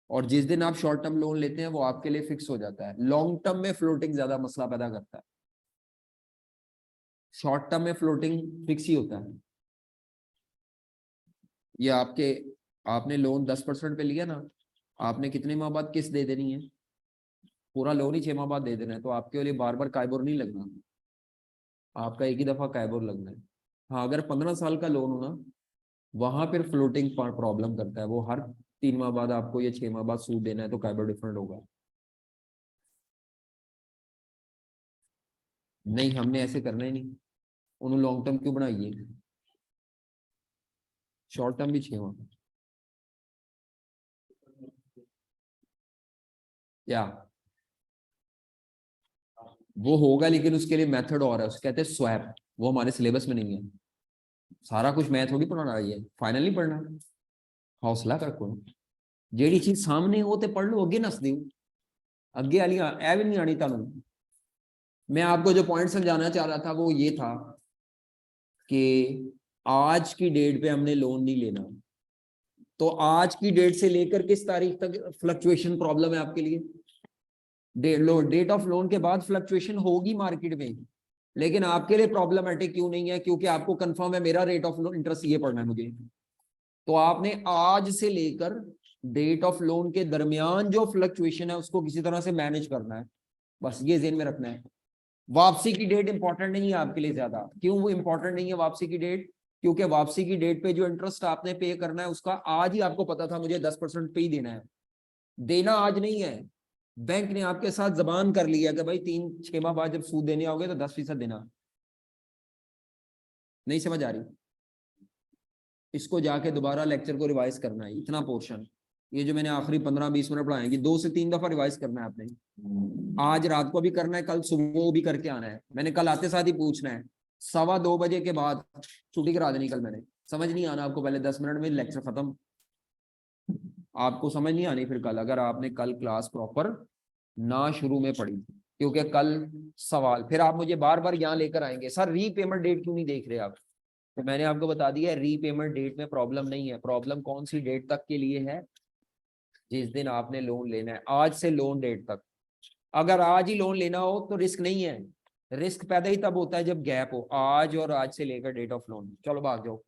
और जिस दिन आप शॉर्ट टर्म लोन लेते हैं वो आपके लिए फिक्स हो जाता है। लॉन्ग टर्म में फ्लोटिंग ज्यादा मसला पैदा करता है, शॉर्ट टर्म में फ्लोटिंग फिक्स ही होता है। ये आपके, आपने लोन 10% पे लिया ना, आपने कितने माह बाद किस्त दे देनी है, पूरा लोन ही 6 माह बाद दे देना है। तो आपके लिए बार बार काइबोर नहीं लगना, आपका एक ही दफा काइबोर लगना है। हाँ, अगर 15 साल का लोन हो ना, वहां फिर फ्लोटिंग प्रॉब्लम करता है। वो हर 3 माह बाद आपको या 6 माह बाद सूद देना है तो काइबर डिफरेंट होगा। नहीं, हमने ऐसे करना ही नहीं। उन्होंने लॉन्ग टर्म क्यों बनाई है, शॉर्ट टर्म भी 6 माह। क्या वो होगा, लेकिन उसके लिए मेथड और है, उसके कहते हैं स्वैप। वो हमारे सिलेबस में नहीं है। सारा कुछ मैं थोड़ी पढ़ाना है, फाइनल नहीं पढ़ना। हौसला रखो, जेडी चीज सामने हो तो पढ़ लो, अगे नस दो, अगे वाली ए भी नहीं आनी तुम। मैं आपको जो पॉइंट समझाना चाह रहा था वो ये था कि आज की डेट पे हमने लोन नहीं लेना, तो आज की डेट से लेकर किस तारीख तक फ्लक्चुएशन प्रॉब्लम है आपके लिए। डेट ऑफ लोन के बाद फ्लक्चुएशन होगी मार्केट में, लेकिन आपके लिए प्रॉब्लमेटिक क्यों नहीं है, क्योंकि आपको कंफर्म है मेरा रेट ऑफ लोन इंटरेस्ट ये पड़ना है मुझे। तो आपने आज से लेकर डेट ऑफ लोन के दरमियान जो फ्लक्चुएशन है उसको किसी तरह से मैनेज करना है, बस ये ज़हन में रखना है। वापसी की डेट इंपॉर्टेंट नहीं है आपके लिए ज्यादा। क्यों वो इंपॉर्टेंट नहीं है वापसी की डेट, क्योंकि वापसी की डेट पे जो इंटरेस्ट आपने पे करना है उसका आज ही आपको पता था मुझे 10% पे ही देना है। देना आज नहीं है, बैंक ने आपके साथ जबान कर लिया कि भाई 3-6 माह बाद जब सूद देने आओगे तो 10% देना। नहीं समझ आ रही, इसको जाके दोबारा लेक्चर को रिवाइज करना है, इतना पोर्शन ये जो मैंने आखिरी 15-20 मिनट पढ़ाएंगे 2 से 3 दफा रिवाइज करना है आपने। आज रात को भी करना है, कल सुबह भी करके आना है। मैंने कल आते साथ ही पूछना है 2:15 के बाद छुट्टी करा देनी कल मैंने। समझ नहीं आना आपको पहले 10 मिनट में लेक्चर खत्म, आपको समझ नहीं आनी फिर कल, अगर आपने कल क्लास प्रॉपर ना शुरू में पढ़ी। क्योंकि कल सवाल फिर आप मुझे बार बार यहाँ लेकर आएंगे, सर रीपेमेंट डेट क्यों नहीं देख रहे आप। तो मैंने आपको बता दिया रीपेमेंट डेट में प्रॉब्लम नहीं है। प्रॉब्लम कौन सी डेट तक के लिए है, जिस दिन आपने लोन लेना है, आज से लोन डेट तक। अगर आज ही लोन लेना हो तो रिस्क नहीं है, रिस्क पैदा ही तब होता है जब गैप हो, आज और आज से लेकर डेट ऑफ लोन। चलो भाग जाओ।